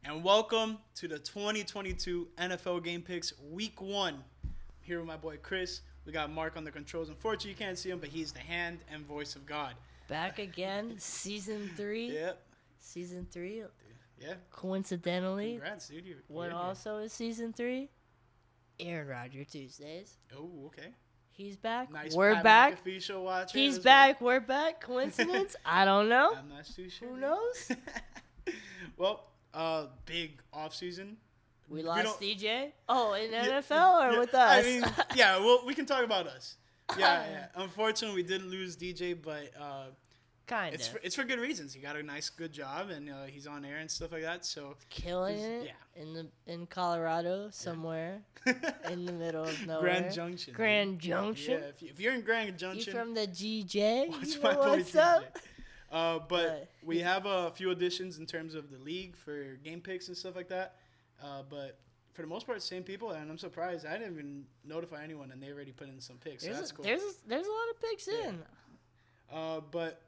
and welcome to the 2022 NFL Game Picks Week 1. Here with my boy Chris. We got Mark on the controls. Unfortunately, you can't see him, but he's the hand and voice of God. Back again, season 3. Yep. Season 3. Yeah. Coincidentally, Congrats, dude. what also is season 3? Aaron Rodgers Tuesdays. Oh, okay. He's back. Nice We're Pat back. McAfee show watcher He's as back. We're back. Coincidence? I don't know. I'm not too sure. Who knows? Well, big offseason. We lost don't- DJ? Oh, in NFL or with us? I mean, yeah, well, we can talk about us. Yeah. Unfortunately, we did lose DJ, but kind it's of. it's for good reasons. He got a nice, good job, and he's on air and stuff like that. So Killing it in Colorado somewhere in the middle of nowhere. Grand Junction. Grand Junction. Yeah, if you're in Grand You Junction, from the GJ? what's You my know boy what's DJ? up? But we have a few additions in terms of the league for game picks and stuff like that. But for the most part, same people, and I'm surprised I didn't even notify anyone, and they already put in some picks. So that's cool. There's a lot of picks in. But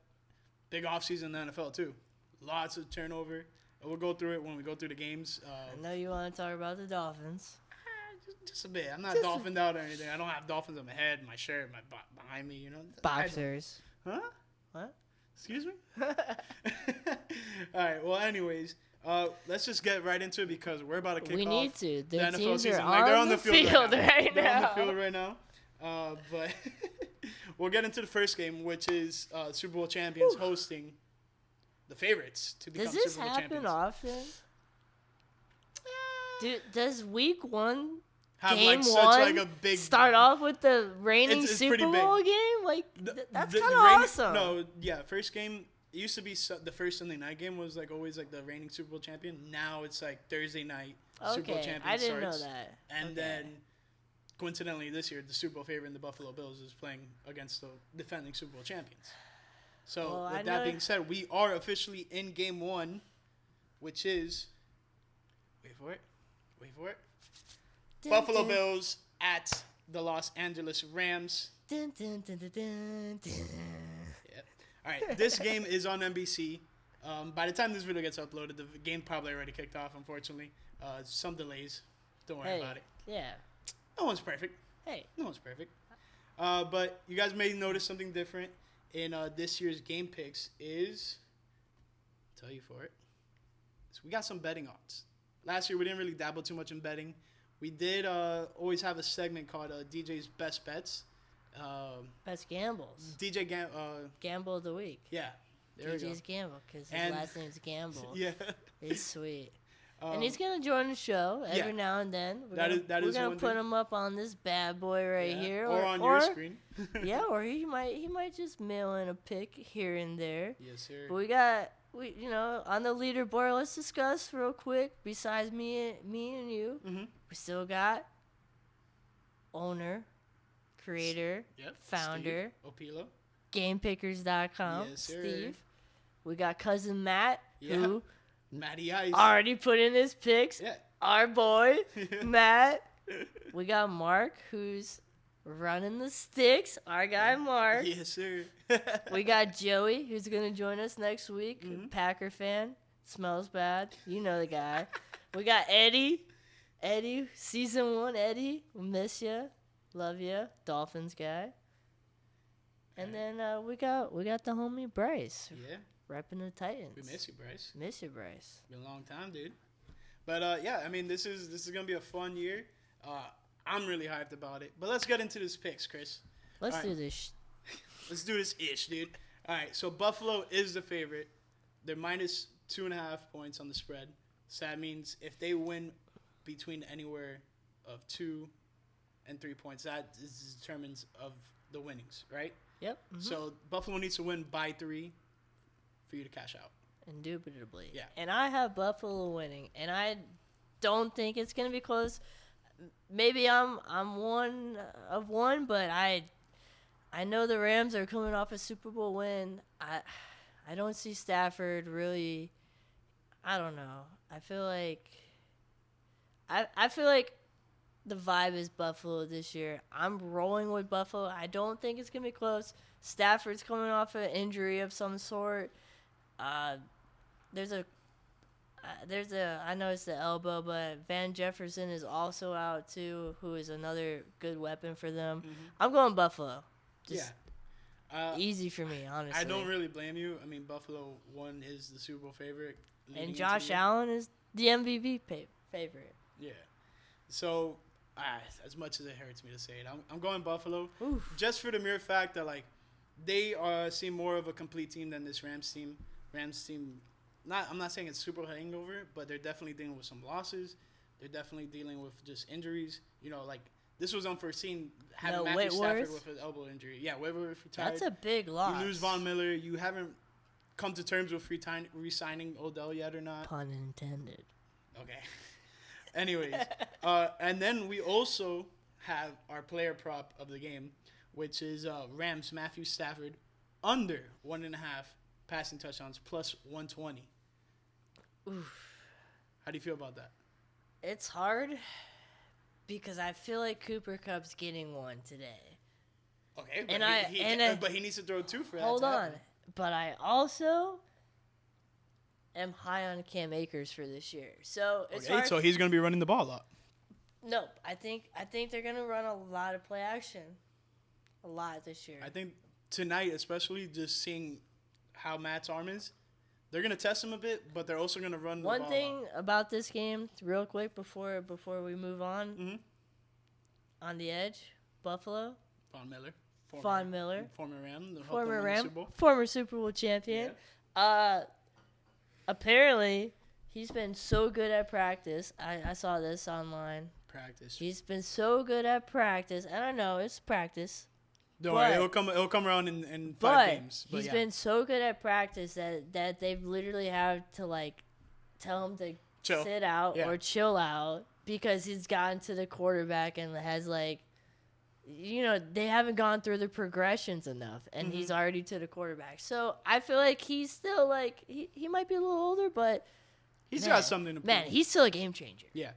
big offseason in the NFL too. Lots of turnover. And we'll go through it when we go through the games. I know you want to talk about the Dolphins. Just a bit. I'm not dolphined out or anything. I don't have dolphins on my head, my shirt, behind me. You know. Boxers. Huh? What? Excuse me. All right. Well, anyways, let's just get right into it because we're about to kick off. We need to. The Their NFL teams season. are Like, they're on the field right They're on the now. field right now. But we'll get into the first game, which is Super Bowl champions hosting the favorites to become Does this Super Bowl happen champions. often? Does week 1, Have game like such 1 like a big start off with the reigning It's Super pretty big. Bowl game? Like, that's the kind of reigning- awesome. No, yeah, first game. It used to be the first Sunday night game was like always like the reigning Super Bowl champion. Now it's like Thursday night Super Bowl Okay, champion I didn't starts. know that. And Okay. then, coincidentally, this year the Super Bowl favorite, the Buffalo Bills, is playing against the defending Super Bowl champions. So Well, I with that know- being said, we are officially in Game 1, which is wait for it. Dun, Buffalo dun, Bills at the Los Angeles Rams. dun, dun, dun, dun, dun, dun. Yep. All right, this game is on NBC. By the time this video gets uploaded, the game probably already kicked off, unfortunately. Some delays. Don't worry Hey, about it. yeah. No one's perfect. Hey. No one's perfect. But you guys may notice something different in this year's game picks is, I'll tell you for it, is we got some betting odds. Last year, we didn't really dabble too much in betting. We did always have a segment called DJ's Best Bets. Best gambles. DJ Gamble of the week. yeah. There we go. DJ's Gamble, because his And- last name's Gamble. Yeah. He's sweet. And he's going to join the show every now and then. We're That gonna, is we're one gonna put thing. him up on this bad boy right Yeah. here. Or on your screen. Yeah, or he might just mail in a pick here and there. Yes, sir. But we on the leaderboard, let's discuss real quick. Besides me and you, Mhm. we still got owner, creator, Yep. founder, Steve Opilo. GamePickers.com, Yes, sir. Steve. We got cousin Matt, Yeah. who Matty Ice. already put in his picks. Yeah. Our boy, Matt. We got Mark, who's running the sticks. Our guy, Mark. Yes, sir. We got Joey, who's going to join us next week. Mhm. Packer fan. Smells bad. You know the guy. We got Eddie. Eddie, season 1, Eddie. We miss you. Love you. Dolphins guy. And then we got the homie Bryce. Yeah. Repping the Titans. We miss you, Bryce. Miss you, Bryce. Been a long time, dude. But yeah, I mean, this is gonna be a fun year. I'm really hyped about it. But let's get into this picks, Chris. Let's All do right. this. Let's do this ish, dude. All right, so Buffalo is the favorite. They're minus 2.5 points on the spread. So that means if they win between anywhere of 2 and 3 points, that determines of the winnings, right? Yep. So Buffalo needs to win by 3 for you to cash out. Indubitably. Yeah. And I have Buffalo winning, and I don't think it's gonna be close. Maybe I'm one of one, but I know the Rams are coming off a Super Bowl win. I don't see Stafford really. I don't know. I feel like the vibe is Buffalo this year. I'm rolling with Buffalo. I don't think it's gonna be close. Stafford's coming off an injury of some sort. There's a I know it's the elbow, but Van Jefferson is also out too, who is another good weapon for them. Mm-hmm. I'm going Buffalo. Just yeah. Easy for me, honestly. I don't really blame you. I mean, Buffalo is the Super Bowl favorite. And Josh Allen is the MVP favorite. Yeah. So, as much as it hurts me to say it, I'm going Buffalo. Oof. Just for the mere fact that, like, they seem more of a complete team than this Rams team. I'm not saying it's super hangover, but they're definitely dealing with some losses. They're definitely dealing with just injuries. You know, like, this was unforeseen, having Matthew Stafford with an elbow injury. Yeah, Whitworth retired. That's a big loss. You lose Von Miller. You haven't come to terms with re-signing Odell yet or not. Pun intended. Okay. Anyways, and then we also have our player prop of the game, which is Rams Matthew Stafford under 1.5 passing touchdowns plus 120. Oof. How do you feel about that? It's hard because I feel like Cooper Kupp's getting one today. Okay, but but he needs to throw 2 for that. Hold on, but I also am high on Cam Akers for this year. So it's hard. So he's going to be running the ball a lot. No, I think they're going to run a lot of play action. A lot this year. I think tonight, especially just seeing how Matt's arm is, they're going to test him a bit, but they're also going to run the ball. One thing about this game, real quick, before we move on, mm-hmm. On the edge, Buffalo. Von Miller. Former Ram. Former Super Bowl champion. Yeah. Apparently, he's been so good at practice. I saw this online. Practice. He's been so good at practice. And I know it's practice. Don't worry, it'll come around in 5 games. But he's been so good at practice that they've literally had to, like, tell him to sit out or chill out because he's gotten to the quarterback and has, like, you know, they haven't gone through the progressions enough, and he's already to the quarterback. So I feel like he's still, like, he might be a little older, but he's got something to prove. Man, he's still a game changer. Yeah.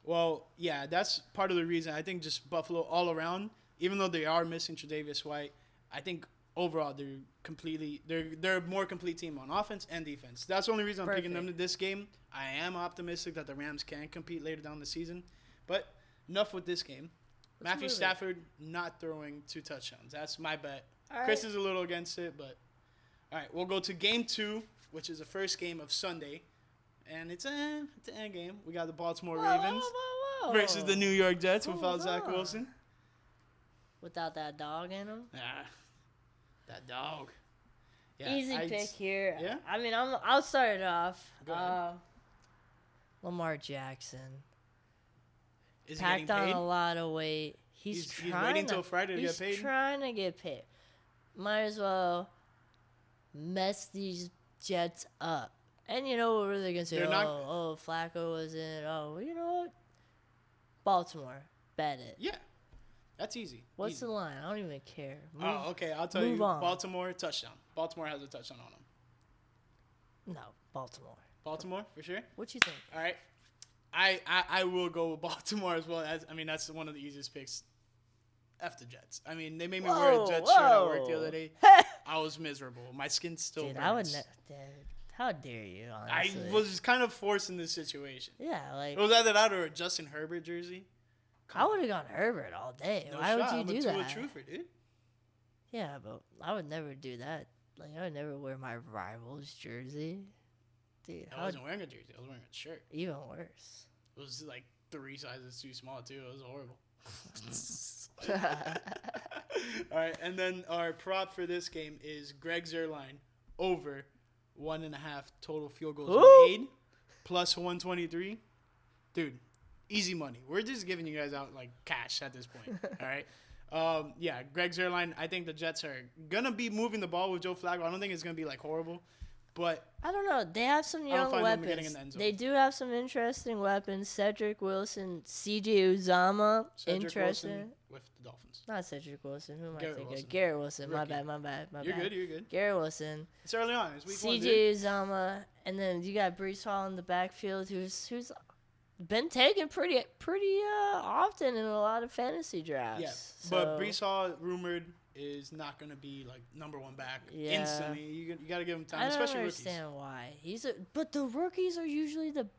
Well, yeah, that's part of the reason. I think just Buffalo all around, even though they are missing Tre'Davious White, I think overall they're a more complete team on offense and defense. That's the only reason I'm picking them to this game. I am optimistic that the Rams can compete later down the season. But enough with this game. Matthew Stafford not throwing 2 touchdowns. That's my bet. Chris is a little against it, but all right, we'll go to game 2, which is the first game of Sunday, and it's an end game. We got the Baltimore Ravens versus the New York Jets without Zach Wilson. Without that dog in him. That dog. Yeah, Easy pick here. Yeah. I mean, I'll start it off. Lamar Jackson. Is packed on a lot of weight. He's waiting until Friday to get paid. He's trying to get paid. Might as well mess these Jets up. And you know what they're going to say? Flacco was in. Oh, you know what? Baltimore. Bet it. Yeah. That's easy. What's the line? I don't even care. Okay. I'll tell you. On. Baltimore, touchdown. Baltimore has a touchdown on them. No, Baltimore. Baltimore, for sure? What you think? All right. I will go with Baltimore as well. That's one of the easiest picks. F the Jets. I mean, they made me wear a Jets shirt at work the other day. I was miserable. My skin still burns. How dare you, honestly. I was kind of forced in this situation. Yeah, like... It was either that or a Justin Herbert jersey. I would have gone Herbert all day. Why would you do that? I'm a truther, dude. Yeah, but I would never do that. Like, I would never wear my rival's jersey. Dude, I wasn't wearing a jersey. I was wearing a shirt. Even worse. It was like 3 sizes too small, too. It was horrible. All right, and then our prop for this game is Greg Zuerlein over 1.5 total field goals made plus 123. Dude, easy money. We're just giving you guys out like cash at this point. All right. Yeah, Greg Zuerlein. I think the Jets are gonna be moving the ball with Joe Flacco. I don't think it's gonna be like horrible. But I don't know. They have some young weapons. They do have some interesting weapons. Cedric Wilson, C.J. Uzama, interesting. Wilson with the Dolphins. Not Cedric Wilson. Who am I thinking? Wilson. Garrett Wilson. Rookie. My bad. You're good. Garrett Wilson. It's early on. It's week 1. C.J. Uzama, and then you got Breece Hall in the backfield, who's been taken pretty often in a lot of fantasy drafts. Yeah, so. but Breece Hall rumored is not going to be like number one back Yeah. instantly. You got to give him time, I don't especially understand why. But the rookies are usually rookies.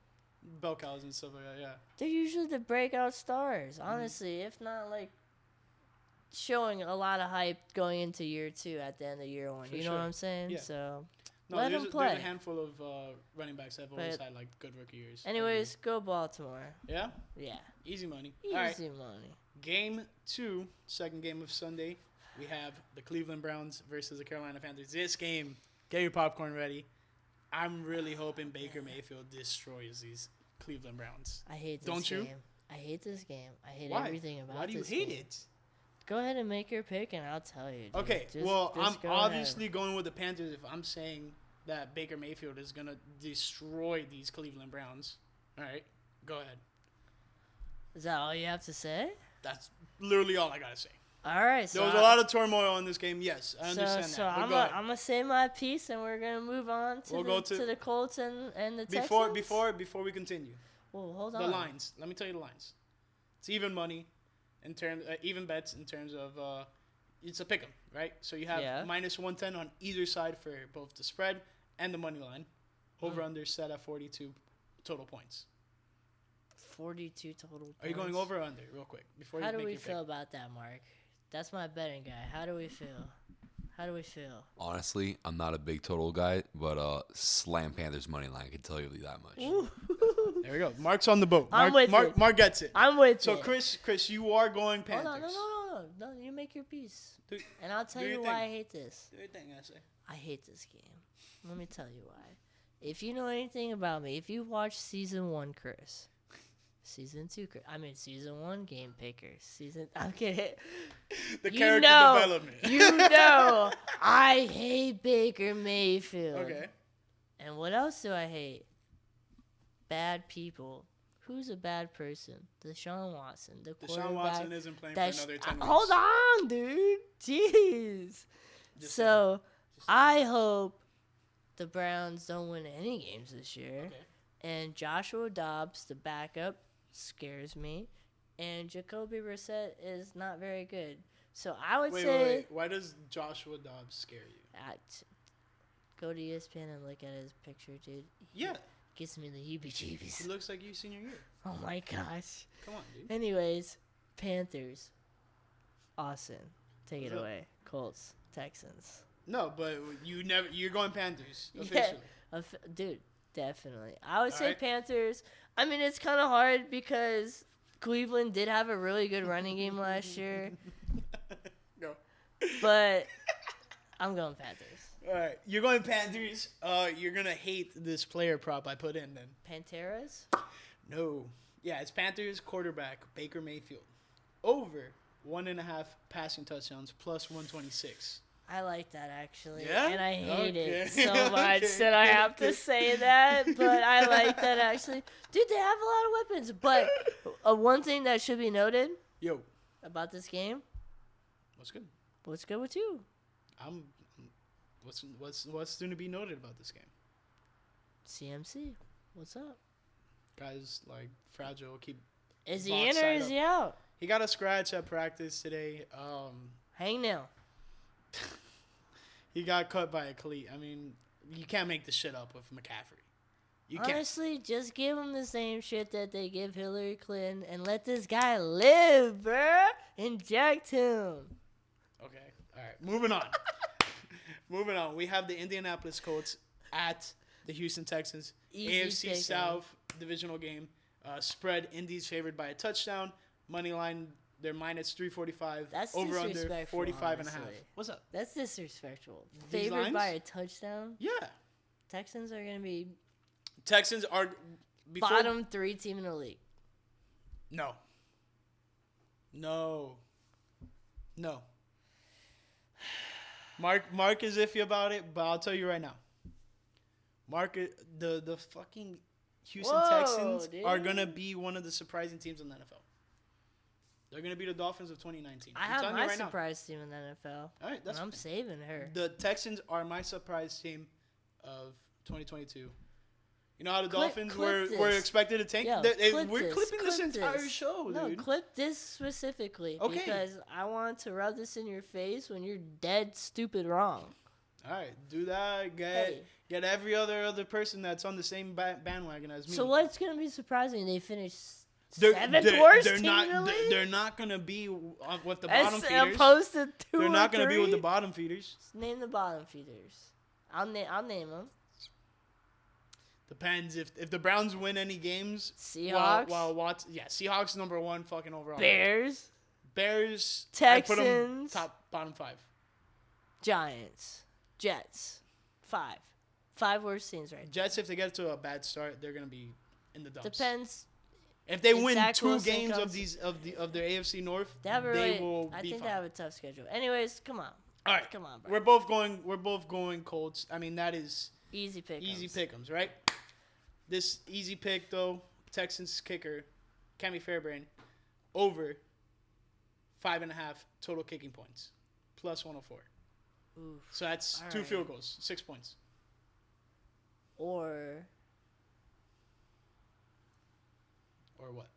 Bell cows and stuff like that, yeah. they're usually the breakout stars, honestly, if not like showing a lot of hype going into year 2 at the end of year 1. For You know sure. what I'm saying? Yeah. So No, let there's, them play. there's a handful of running backs that have always But had like good rookie years. Anyways, go Baltimore. Yeah? Yeah. Easy money. All right. Easy money. Game 2, second game of Sunday. We have the Cleveland Browns versus the Carolina Panthers. This game, get your popcorn ready. I'm really hoping Baker Mayfield destroys these Cleveland Browns. I hate this Don't game. you? I hate this game. I hate Why? everything about this. Why do you hate game. it? Go ahead and make your pick, and I'll tell you. Dude. Okay, Just I'm go obviously ahead. going with the Panthers if I'm saying that Baker Mayfield is going to destroy these Cleveland Browns. All right, go ahead. Is that all you have to say? That's literally all I got to say. All right. So There was a lot of turmoil in this game. Yes, I understand So that. But I'm go ahead. gonna say my piece, and we're gonna move on to, We'll the, go to to- the Colts and the Before Texans. before we continue, Well, hold on. the lines. Let me tell you the lines. It's even money, in terms even bets in terms of it's a pick'em, right? So you have Yeah. minus 110 on either side for both the spread and the money line. Over under set at 42 total points. 42 total points. Are you going over or under, real quick, before How you do make we your feel pick? about that, Mark? That's my betting guy. How do we feel? How do we feel? Honestly, I'm not a big total guy, but slam Panthers money line, I can tell you that much. There we go. Mark's on the boat. I'm with Mark, it. Mark gets it. I'm with So it. Chris, you are going Hold Panthers. on, no. You make your piece, Do, and I'll tell do your you why thing. I hate this. do your thing, I say. I hate this game. Let me tell you why. If you know anything about me, if you watch season 1, Chris, season 2, season 1 game pickers, I'm kidding. The You character know, development. You know, I hate Baker Mayfield. Okay. And what else do I hate? Bad people. Who's a bad person? Deshaun Watson, the quarterback. Deshaun Watson isn't playing for that's- another 10 weeks. Hold on, dude. Jeez. Just So, Just I hope the Browns don't win any games this year. Okay. And Joshua Dobbs, the backup, scares me. And Jacoby Brissett is not very good. So I would say Wait. Why does Joshua Dobbs scare you? Go to ESPN and look at his picture, dude. Yeah. Gives me the He heebie-jeebies. looks like you senior year. Oh my gosh. Come on, dude. Anyways, Panthers. Austin. Take it What's up? away. Colts. Texans. No, but you're going Panthers Yeah. officially. Dude, definitely. I would say Alright. Panthers. I mean, it's kind of hard because Cleveland did have a really good running game last year, Go. but I'm going Panthers. All right, you're going Panthers. You're gonna hate this player prop I put in then. Panteras? No. Yeah, it's Panthers quarterback Baker Mayfield. Over 1.5 passing touchdowns plus 126. I like that actually. Yeah? And I hate it Okay. so much Okay. that I have to say that. But I like that actually. Dude, they have a lot of weapons. But one thing that should be noted Yo, about this game, what's good? what's good with you? What's going to be noted about this game? CMC. What's up? Guys like fragile. Keep. Is he Box in or side is up. he out? He got a scratch at practice today. Hangnail. He got cut by a cleat. I mean, you can't make this shit up with McCaffrey. You can't. Honestly, just give him the same shit that they give Hillary Clinton and let this guy live, bruh. Inject him. Okay. All right. Moving on. Moving on. We have the Indianapolis Colts at the Houston Texans. Easy AFC pick 'em. South divisional game. Spread, Indy's favored by a touchdown. Money line, they're minus 345. That's over under disrespectful, 45 and a half. honestly. What's up? That's disrespectful. These Favored lines? by a touchdown. Yeah. Texans are going to be Texans are before, bottom 3 team in the league. No. No. No. Mark is iffy about it, but I'll tell you right now. The fucking Houston Whoa, Texans dude. are gonna be one of the surprising teams in the NFL. They're gonna be the Dolphins of 2019. I I'm have telling my you right surprise team in the NFL. now. All right, that's And I'm fine. saving her. The Texans are my surprise team of 2022. You know how the Dolphins clip were this. expected to tank? Yo, We're clipping this entire this. show, No, dude. clip this specifically. Okay. Because I want to rub this in your face when you're dead stupid wrong. All right, do that. Get every other person that's on the same bandwagon as me. So what's going to be surprising? They finished They're- 7th worst they're team not, in the league? They're not gonna be with the As bottom feeders. opposed to 2 They're not or gonna be with the 3? bottom feeders. Name the bottom feeders. I'll name them. Depends if the Browns win any games. Seahawks. Seahawks number 1 fucking overall. Bears. Bears. Texans. I put them bottom 5. Giants. Jets. 5. 5 worst teams right now. Jets, if they get to a bad start, they're gonna be in the dumps. Depends. If they win Zach 2 Wilson games comes- of their AFC North, They have a they really, will I be think fine. they have a tough schedule. Anyways, come on. All right, Come on, bro. We're both going Colts. I mean, that is Easy pick. easy pick'ems, right? This easy pick though, Texans kicker, Cammy Fairbairn, over 5.5 total kicking points, plus 104. Oof. So that's All 2 right. field goals, 6 points. Or What?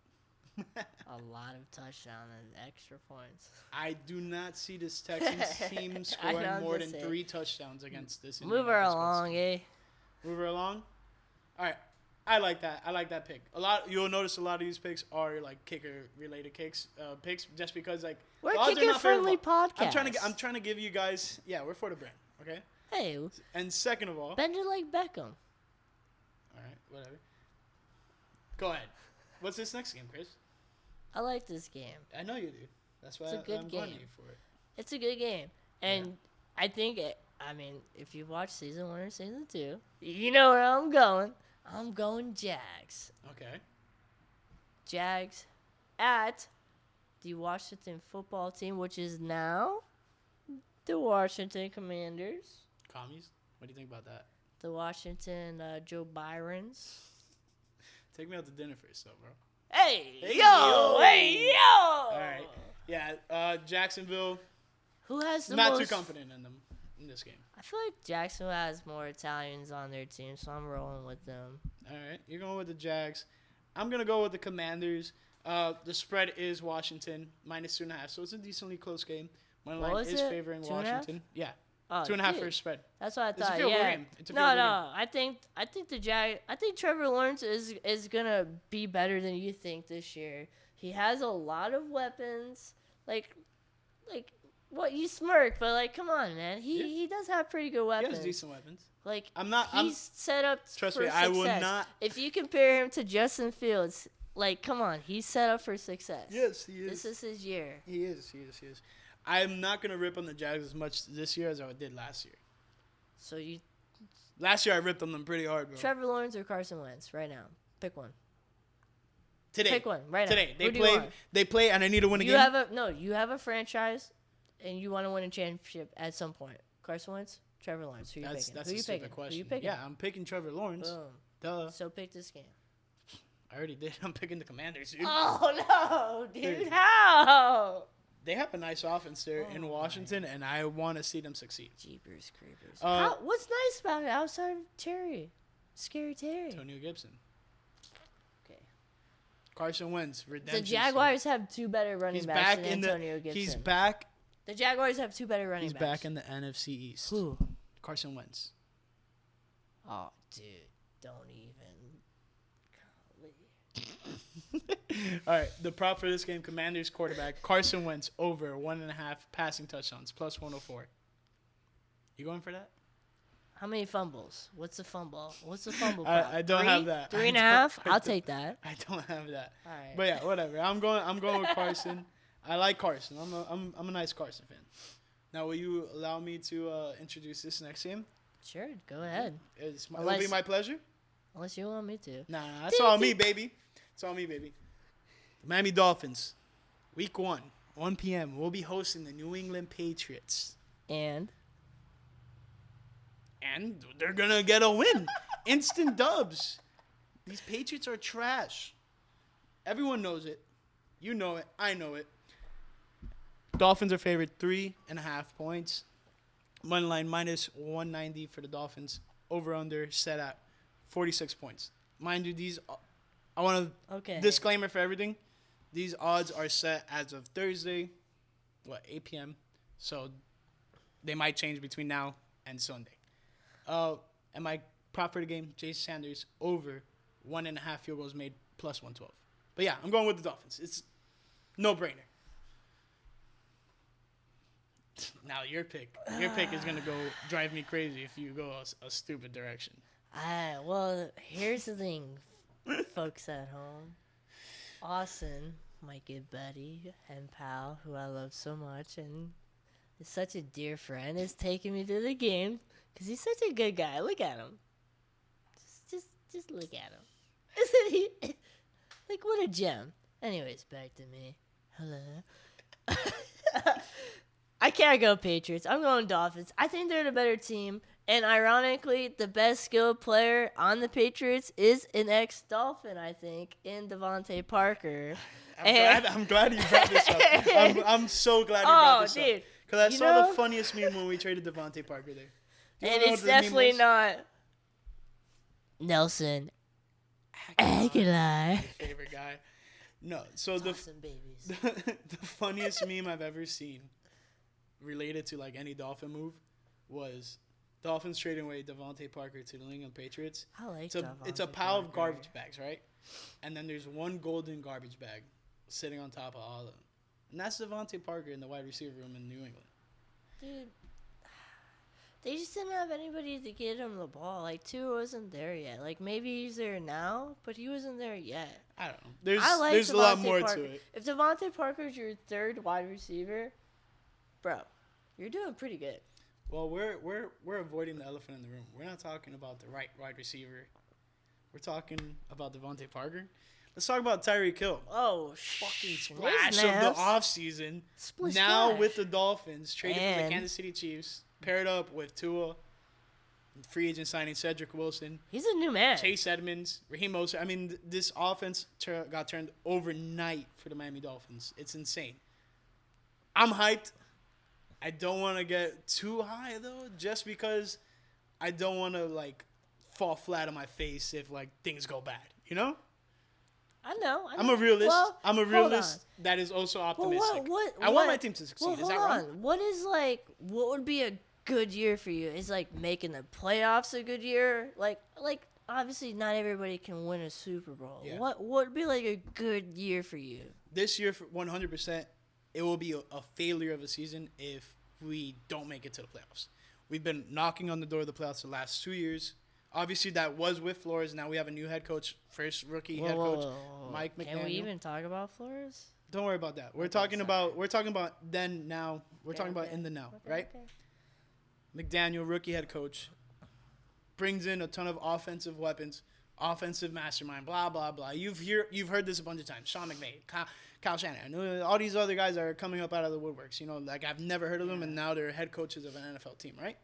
a lot of touchdown and extra points. I do not see this Texans team I know, scoring I'm more just than saying. 3 touchdowns against this. Move her Indianapolis along, Colts. eh? Move her along. All right, I like that. I like that pick. You'll notice a lot of these picks are like kicker related picks, just because like We're the odds are kicker not very friendly low. podcast. I'm trying to give you guys. Yeah, we're for the brand. Okay. Hey, And second of all, bend it like Beckham. all right, whatever. Go ahead. What's this next game, Chris? I like this game. I know you do. That's why It's a good I'm going to game. you for it. It's a good game, and I think I mean, if you watch season 1 or season 2, you know where I'm going. I'm going Jags. Okay. Jags at the Washington football team, which is now the Washington Commanders. Commies. What do you think about that? The Washington Joe Byrons. Take me out to dinner first, though, bro. Hey, Hey, yo! yo. Hey, yo! All right. Yeah. Jacksonville. Who has the Not most... too confident in them in this game. I feel like Jacksonville has more Italians on their team, so I'm rolling with them. All right, you're going with the Jags. I'm gonna go with the Commanders. The spread is Washington -2.5, so it's a decently close game. My What line was is it? favoring 2.5? Washington. Yeah, Oh, 2.5 dude, for a spread. That's what I It's a thought. field goal Yeah. game. It's a No, field goal no. I think I think Trevor Lawrence is gonna be better than you think this year. He has a lot of weapons. Like what you smirk, but like, come on, man. He does have pretty good He weapons. has decent weapons. Like I'm he's set up Trust for me, success. I will not. If you compare him to Justin Fields, like, come on, he's set up for success. Yes, he This is his year. He is. I'm not gonna rip on the Jags as much this year as I did last year. So you Last year I ripped on them pretty hard, bro. Trevor Lawrence or Carson Wentz right now. Pick one. Today. Pick one right now. Today. Who do you want? They play, and I need to win a You game. you have a franchise, and you want to win a championship at some point. Carson Wentz, Trevor Lawrence. Who you picking? That's Who a you stupid picking? question. Who you picking? Yeah, I'm picking Trevor Lawrence. Boom. Duh. So pick this game. I already did. I'm picking the Commanders, dude. Oh no, dude! Dude. How? They have a nice offense there in Oh, Washington, and I want to see them succeed. Jeepers creepers. Uh, What's nice about it outside of Terry? Scary Terry. Antonio Gibson, Okay. Carson Wentz, redemption. The Jaguars have 2 better running He's backs back than in Antonio the. Gibson. He's back. The Jaguars have 2 better running He's backs. back in the NFC East. Who? Carson Wentz. Oh, dude, don't even. Golly. All right, the prop for this game: Commanders quarterback Carson Wentz over 1.5 passing touchdowns plus 104. You going for that? How many fumbles? What's the fumble? What's the fumble? prop? I don't have that. 3.5. I I'll don't- take that. I don't have that. All right. But yeah, whatever. I'm going with Carson. I like Carson. I'm a nice Carson fan. Now, will you allow me to introduce this next game? Sure, go ahead. It'll be my pleasure. Unless you want me to. Nah, that's all me, baby. It's all me, baby. The Miami Dolphins, Week 1, 1 p.m. We'll be hosting the New England Patriots, And they're gonna get a win. Instant dubs. These Patriots are trash. Everyone knows it. You know it. I know it. Dolphins are favored 3.5 points. Money line -190 for the Dolphins. Over under set at 46 points. Mind you, I want to Okay. disclaimer for everything. These odds are set as of Thursday, 8 p.m. So they might change between now and Sunday. And my prop for the game, Jason Sanders over 1.5 field goals made plus 112. But yeah, I'm going with the Dolphins. It's no brainer. Now your pick is gonna go drive me crazy if you go a stupid direction. Well, here's the thing, folks at home. Austin, my good buddy and pal, who I love so much, and is such a dear friend, is taking me to the game because he's such a good guy. Look at him. Just look at him. Isn't he? Like, what a gem. Anyways, back to me. Hello. I can't go Patriots. I'm going Dolphins. I think they're the better team. And ironically, the best skilled player on the Patriots is an ex-Dolphin, I think, in Devontae Parker. I'm glad you brought this up. I'm so glad you brought this up. Because I saw the funniest meme when we traded Devontae Parker there. And it's definitely not Nelson Aguilar. Favorite guy. No, so the funniest meme I've ever seen related to like any Dolphin move was Dolphins trading away Devontae Parker to the New England Patriots. I like it's a pile of garbage bags, right? And then there's one golden garbage bag sitting on top of all of them. And that's Devontae Parker in the wide receiver room in New England. Dude, they just didn't have anybody to get him the ball. Like, Tua wasn't there yet. Like, maybe he's there now, but he wasn't there yet. I don't know. There's a lot more to it. If Devontae Parker's your third wide receiver, bro, you're doing pretty good. Well, we're avoiding the elephant in the room. We're not talking about the right wide receiver. We're talking about Devontae Parker. Let's talk about Tyreek Hill. Oh, fucking splash of the offseason. Now with the Dolphins, traded from the Kansas City Chiefs, paired up with Tua, free agent signing Cedric Wilson. He's a new man. Chase Edmonds, Raheem Mostert. I mean, this offense got turned overnight for the Miami Dolphins. It's insane. I'm hyped. I don't want to get too high, though, just because I don't want to, like, fall flat on my face if, like, things go bad, you know? I know. I'm a realist. Well, I'm a realist that is also optimistic. I want my team to succeed. Is that wrong? What would be a good year for you? Is, like, making the playoffs a good year? Like obviously not everybody can win a Super Bowl. Yeah. What would be, like, a good year for you? This year, 100%, it will be a failure of a season if we don't make it to the playoffs. We've been knocking on the door of the playoffs the last 2 years. Obviously, that was with Flores. Now we have a new head coach, first rookie head coach, Mike McDaniel. Can we even talk about Flores? Don't worry about that. We're talking about then now. We're talking about in the now, right? Okay. McDaniel, rookie head coach, brings in a ton of offensive weapons, offensive mastermind, blah blah blah. You've heard this a bunch of times. Sean McVay, Kyle Shanahan, all these other guys are coming up out of the woodworks. You know, like I've never heard of them, and now they're head coaches of an NFL team, right?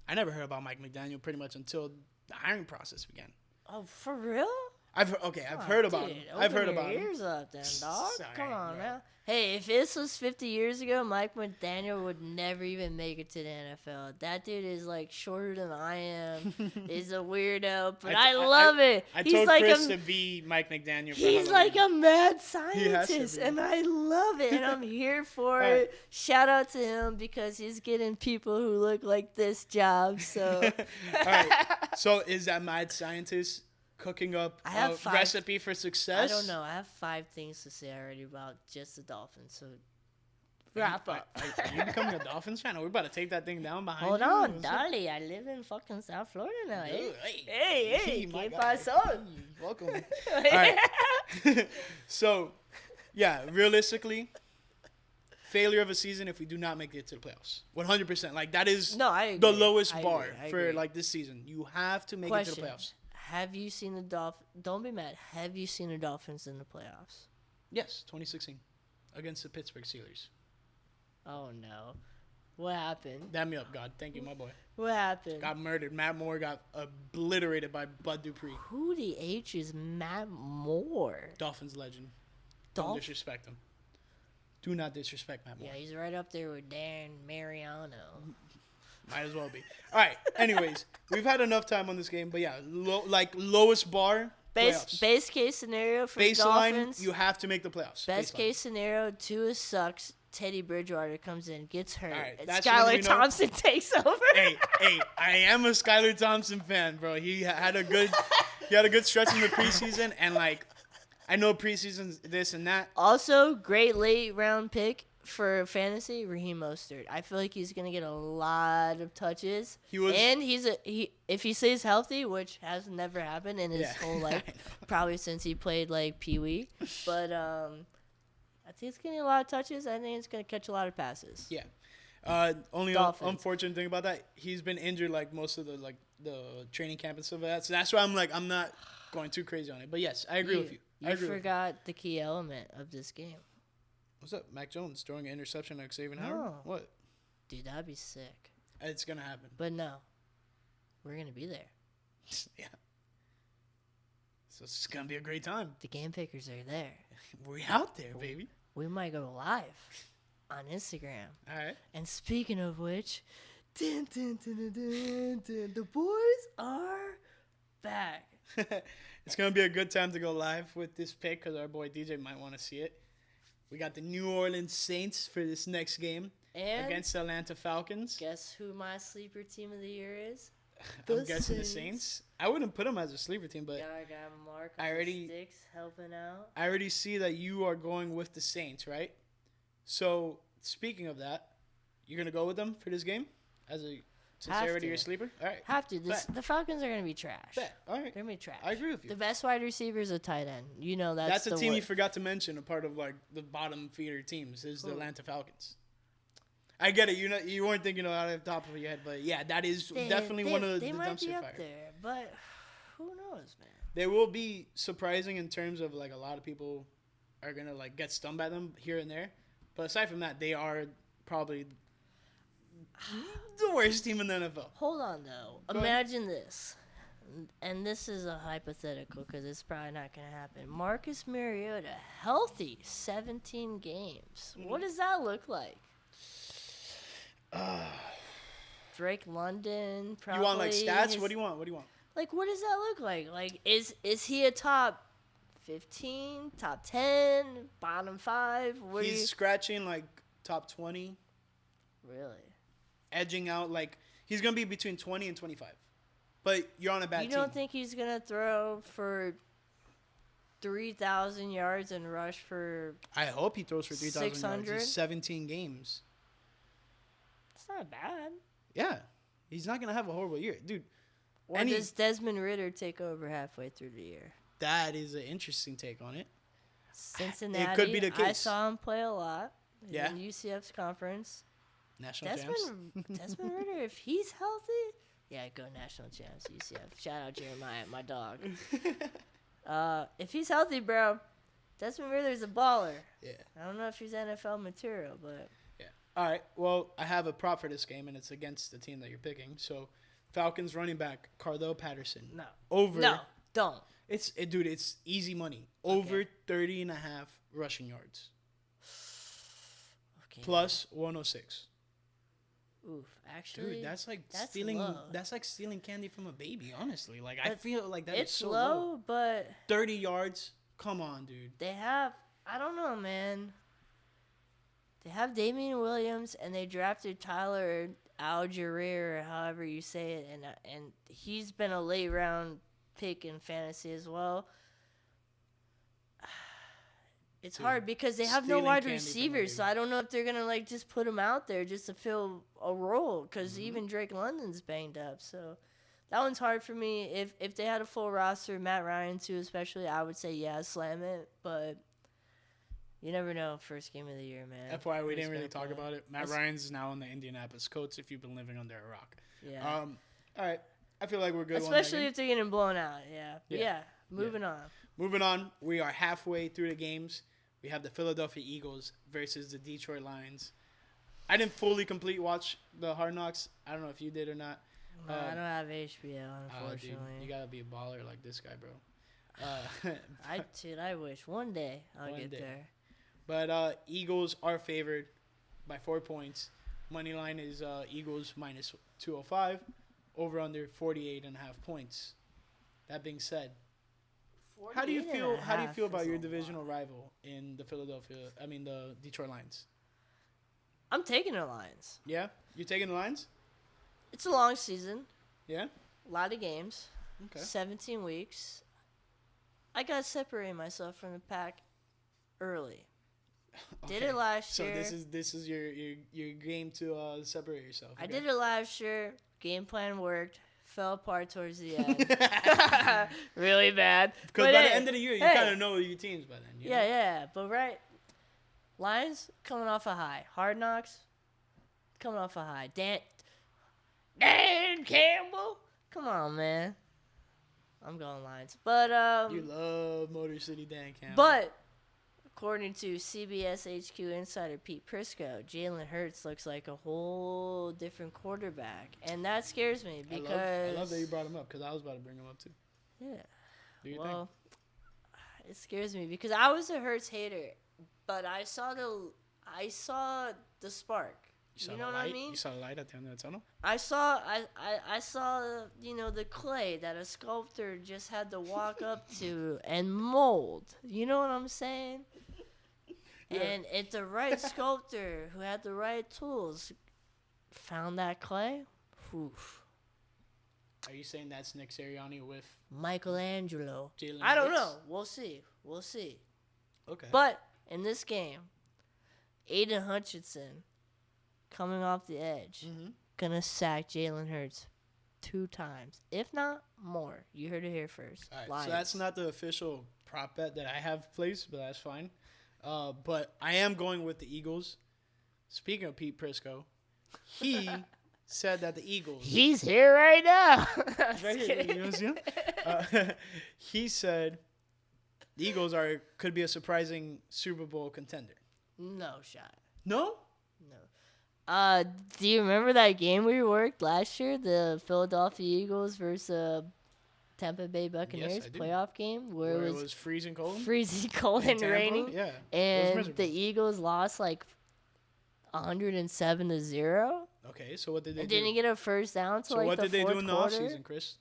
I never heard about Mike McDaniel pretty much until the hiring process began. Oh, for real? I've heard about him. I've heard about him. Ears up, then, dog. Sorry, come on, man. Hey, if this was 50 years ago, Mike McDaniel would never even make it to the NFL. That dude is like shorter than I am. He's a weirdo, but I love it. I told Chris to be Mike McDaniel. He's like a mad scientist, and I love it, and I'm here for it. Shout out to him because he's getting people who look like this job. So, all right. So is that mad scientist cooking up a recipe for success? I don't know. I have 5 things to say already about just the Dolphins. So wrap up. Are you becoming a Dolphins fan? Are we about to take that thing down behind Hold you? Hold on, Dolly. I live in fucking South Florida now. Hey, my ¿qué pasó? Welcome. All right. So, yeah, realistically, failure of a season if we do not make it to the playoffs. 100%. Like, that is the lowest bar for, like, this season. You have to make it to the playoffs. Have you seen the Dolphins? Don't be mad. Have you seen the Dolphins in the playoffs? Yes, 2016 against the Pittsburgh Steelers. Oh, no. What happened? Damn me up, God. Thank you, my boy. What happened? Got murdered. Matt Moore got obliterated by Bud Dupree. Who the H is Matt Moore? Dolphins legend. Don't disrespect him. Do not disrespect Matt Moore. Yeah, he's right up there with Dan Mariano. Might as well be. All right. Anyways, we've had enough time on this game, but yeah, lowest bar. Base case scenario for the Baseline, Dolphins. you have to make the playoffs. Best Baseline. case scenario, Tua sucks. Teddy Bridgewater comes in, gets hurt. All right, And that's when Skylar we know- Thompson takes over. Hey, I am a Skylar Thompson fan, bro. He had a good stretch in the preseason, and like, I know preseason's this and that. Also, great late round pick for fantasy, Raheem Mostert. I feel like he's gonna get a lot of touches. And if he stays healthy, which has never happened in his whole life, probably since he played like Pee Wee. But I think it's getting a lot of touches. I think it's gonna catch a lot of passes. Yeah. Only unfortunate thing about that, he's been injured like most of the training camp and stuff like that. So that's why I'm not going too crazy on it. But yes, I agree with you. You forgot the key element of this game. What's up, Mac Jones throwing an interception like Xavier Howard? No. What? Dude, that'd be sick. It's gonna happen. But no, we're gonna be there. Yeah. So it's gonna be a great time. The game pickers are there. We're out there, baby. We might go live on Instagram. All right. And speaking of which, the boys are back. It's gonna be a good time to go live with this pick because our boy DJ might want to see it. We got the New Orleans Saints for this next game against the Atlanta Falcons. Guess who my sleeper team of the year is? I'm guessing the Saints. I wouldn't put them as a sleeper team, but I got Mark Sticks helping out. I already see that you are going with the Saints, right? So speaking of that, you're gonna go with them for this game since they're already your sleeper. All right. Have to. The Falcons are gonna be trash. Bet. All right. They're gonna be trash. I agree with you. The best wide receiver is a tight end. You know that's a team you forgot to mention. A part of like the bottom feeder teams is the Atlanta Falcons. I get it. You weren't thinking out of the top of your head, but yeah, that is definitely one of the might be dumpster up fire. there, but who knows, man? They will be surprising in terms of like a lot of people are gonna like get stunned by them here and there, but aside from that, they are probably the worst team in the NFL. Hold on though. Imagine this, and this is a hypothetical because it's probably not gonna happen. Marcus Mariota healthy, 17 games. What does that look like? Drake London, probably. You want like stats? What do you want? Like, what does that look like? Like, is he a top 15, top 10, bottom 5? He's scratching like top 20. Really? Edging out like he's gonna be between 20 and 25. But you're on a bad team. You don't think he's gonna throw for 3,000 yards and rush for? I hope he throws for 3,000 yards. He's 17 games. It's not bad. Yeah, he's not gonna have a horrible year, dude. Or does Desmond Ridder take over halfway through the year? That is an interesting take on it. Cincinnati. It could be the case. I saw him play a lot. Yeah. In UCF's conference. National champs. Desmond Ridder, if he's healthy, yeah, go national champs, UCF. Shout out Jeremiah, my dog. If he's healthy, bro, Desmond Ridder's a baller. Yeah. I don't know if he's NFL material, but. Yeah. All right. Well, I have a prop for this game, and it's against the team that you're picking. So, Falcons running back Cordell Patterson. No. Over. No, don't. Dude, it's easy money. Over 30.5 rushing yards. Okay. Plus 106. Oof, actually, dude, that's stealing. Low. That's like stealing candy from a baby. Honestly, like I feel like that is so low. It's low, but 30 yards. Come on, dude. They have. I don't know, man. They have Damian Williams, and they drafted Tyler Algier, or however you say it, and he's been a late round pick in fantasy as well. It's hard because they have no wide receivers, so I don't know if they're gonna like just put him out there just to fill a role. Because even Drake London's banged up, so that one's hard for me. If they had a full roster, Matt Ryan too, especially, I would say yeah, slam it. But you never know. First game of the year, man. FYI, we didn't really talk about it. Matt Ryan's now on the Indianapolis Colts. If you've been living under a rock, yeah. All right, I feel like we're good. Especially if they're getting blown out. Yeah. Moving on. Moving on. We are halfway through the games. We have the Philadelphia Eagles versus the Detroit Lions. I didn't fully complete watch the Hard Knocks. I don't know if you did or not. No, I don't have HBO, unfortunately. Dude, you gotta be a baller like this guy, bro. I wish one day I'll get there. But Eagles are favored by 4 points. Money line is Eagles minus 205. Over under 48.5 points. That being said, how do you feel? How do you feel about your divisional rival in the Detroit Lions? I'm taking the Lions. Yeah, you taking the Lions? It's a long season. Yeah, A lot of games. okay. 17 weeks. I got to separate myself from the pack early. Did Okay. it last So year. this is your game to separate yourself. I okay? did it last year. Game plan worked. Fell apart towards the end. Really bad. Because But by hey, the end of the year, you hey. kind of know your teams by then. You know? Yeah. But right. Lions coming off a high. Hard Knocks coming off a high. Dan Campbell. Come on, man. I'm going Lions. But You love Motor City Dan Campbell. But according to CBS HQ insider Pete Prisco, Jalen Hurts looks like a whole different quarterback, and that scares me because I love that you brought him up because I was about to bring him up too. Yeah. Do you Well, it scares me because I was a Hurts hater, but I saw the spark. You know what I mean? You saw the light at the end of the tunnel? I saw the clay that a sculptor just had to walk up to and mold. You know what I'm saying? Yeah. And if the right sculptor who had the right tools found that clay, oof, Are you saying that's Nick Sirianni with Michelangelo. Jalen I don't Hurts? know. We'll see. Okay. But in this game, Aiden Hutchinson coming off the edge, Mm-hmm. gonna sack Jalen Hurts 2 times, if not more. You heard it here first. All right, Lions. so that's not the official prop bet that I have placed, but that's fine. But I am going with the Eagles. Speaking of Pete Prisco, he said that the Eagles. He's here right now. Right here, you know what I'm saying? He said the Eagles could be a surprising Super Bowl contender. No shot. No? No. Do you remember that game we worked last year? The Philadelphia Eagles versus Tampa Bay Buccaneers I do. playoff game Where it was freezing cold? freezing cold In and Tampa? raining. Yeah. it was And miserable. the Eagles lost like 107-0. Okay, so what did they And do? didn't get a first down until So like what the did they fourth do in the quarter. offseason, Chris?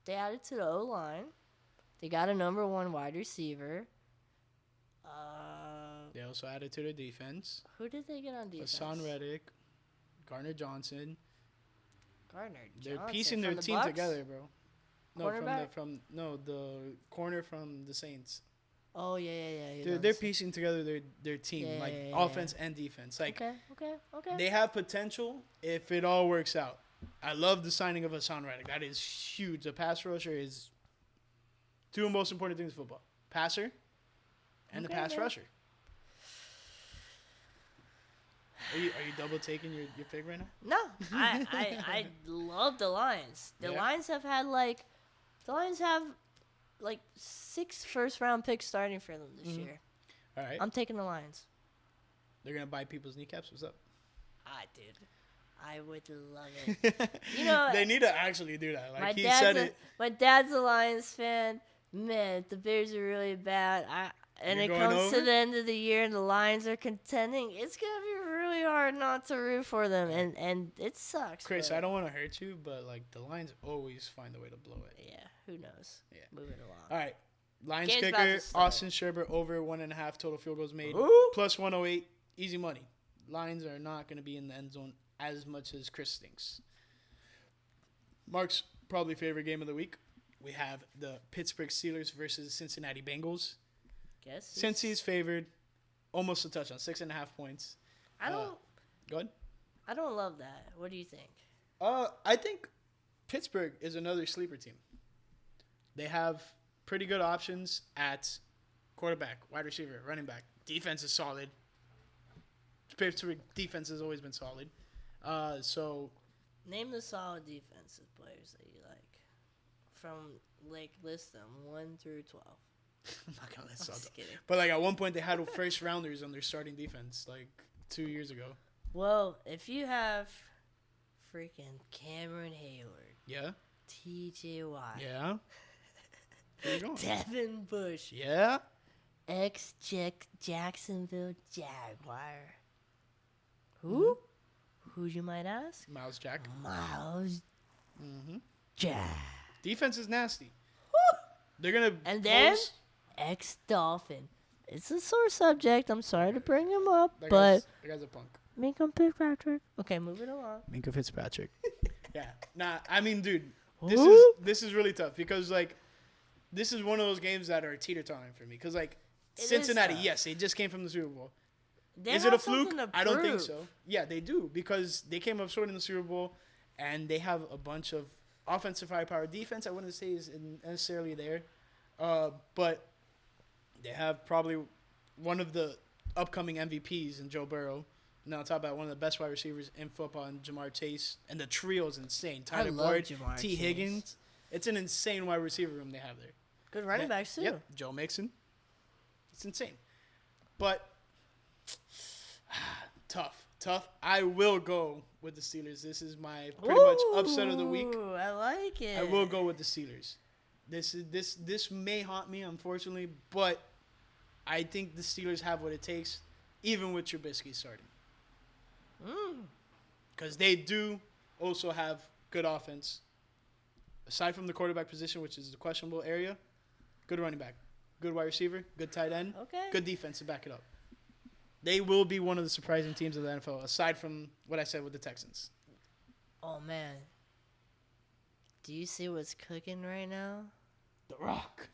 They added to the O-line. They got a number 1 wide receiver. They also added to their defense. Who did they get on defense? Hassan Reddick, Gardner Johnson. Gardner They're Johnson piecing their from the team Bucks? together, bro. No, Cornerback? the corner from the Saints. Oh yeah. They're piecing together their team, Yeah, like yeah, yeah, offense and defense. Like Okay. they have potential if it all works out. I love the signing of Hassan Reddick. That is huge. The pass rusher is 2 most important things in football: passer and the Okay, pass man. rusher. Are you double taking your pick right now? No, I love the Lions. The Yeah. Lions have 6 first-round picks starting for them this year. All right, I'm taking the Lions. they're gonna bite people's kneecaps. What's up? Dude, I would love it. You know, they need to actually do that. Like my he said dad's it. my dad's a Lions fan. Man, if the Bears are really bad, and You're it going comes over? to the end of the year and the Lions are contending, it's gonna be really hard not to root for them, and it sucks. Chris, but I don't want to hurt you, but like the Lions always find a way to blow it. Yeah, who knows? Yeah. Moving along. All right, Lions Game's about kicker to start. Austin Sherbert over 1.5 total field goals made, Who? plus 108, easy money. Lions are not going to be in the end zone as much as Chris thinks. Mark's probably favorite game of the week. We have the Pittsburgh Steelers versus Cincinnati Bengals. Guess. Cincy's favored, almost a touchdown, 6.5 points. I don't. Go ahead. I don't love that. What do you think? I think Pittsburgh is another sleeper team. They have pretty good options at quarterback, wide receiver, running back. Defense is solid. Pittsburgh defense has always been solid. So Name the solid defensive players that you like. List them 1 through 12. I'm not gonna list I'm all just them. kidding. But like at one point they had first rounders on their starting defense, like 2 years ago. Well, if you have freaking Cameron Hayward, Yeah. T.J. Watt, Yeah. Where you going? Devin Bush, Yeah. Jacksonville Jaguar. Who? Who you might ask? Miles Jack. Miles Mm-hmm. Jack. Defense is nasty. They're gonna And then close. ex-Dolphin. It's a sore subject. I'm sorry to bring him up, That but guy's a punk. Minka Fitzpatrick. Okay, moving along. Minka Fitzpatrick. Yeah. Nah, I mean, dude, Who? this is really tough because like this is one of those games that are teeter-tottering for me because like It is Cincinnati, tough. yes, they just came from the Super Bowl. They Is it a have fluke? something to I don't think prove. so. Yeah, they do because they came up short in the Super Bowl, and they have a bunch of offensive firepower. Defense, I wouldn't say is necessarily there, but they have probably one of the upcoming MVPs in Joe Burrow. Now, on top of that, one of the best wide receivers in football, in Jamar Chase, and the trio is insane. Tyler love Boyd, Jamar T. Chase. Higgins. It's an insane wide receiver room they have there. Good running backs too. Yep, Joe Mixon. It's insane. But tough. I will go with the Steelers. This is my pretty much upset of the week. Ooh, I like it. I will go with the Steelers. This may haunt me, unfortunately, but I think the Steelers have what it takes, even with Trubisky starting. Because they do also have good offense. Aside from the quarterback position, which is the questionable area, good running back, good wide receiver, good tight end, Okay. good defense to back it up. They will be one of the surprising teams of the NFL, aside from what I said with the Texans. Oh man. Do you see what's cooking right now? The Rock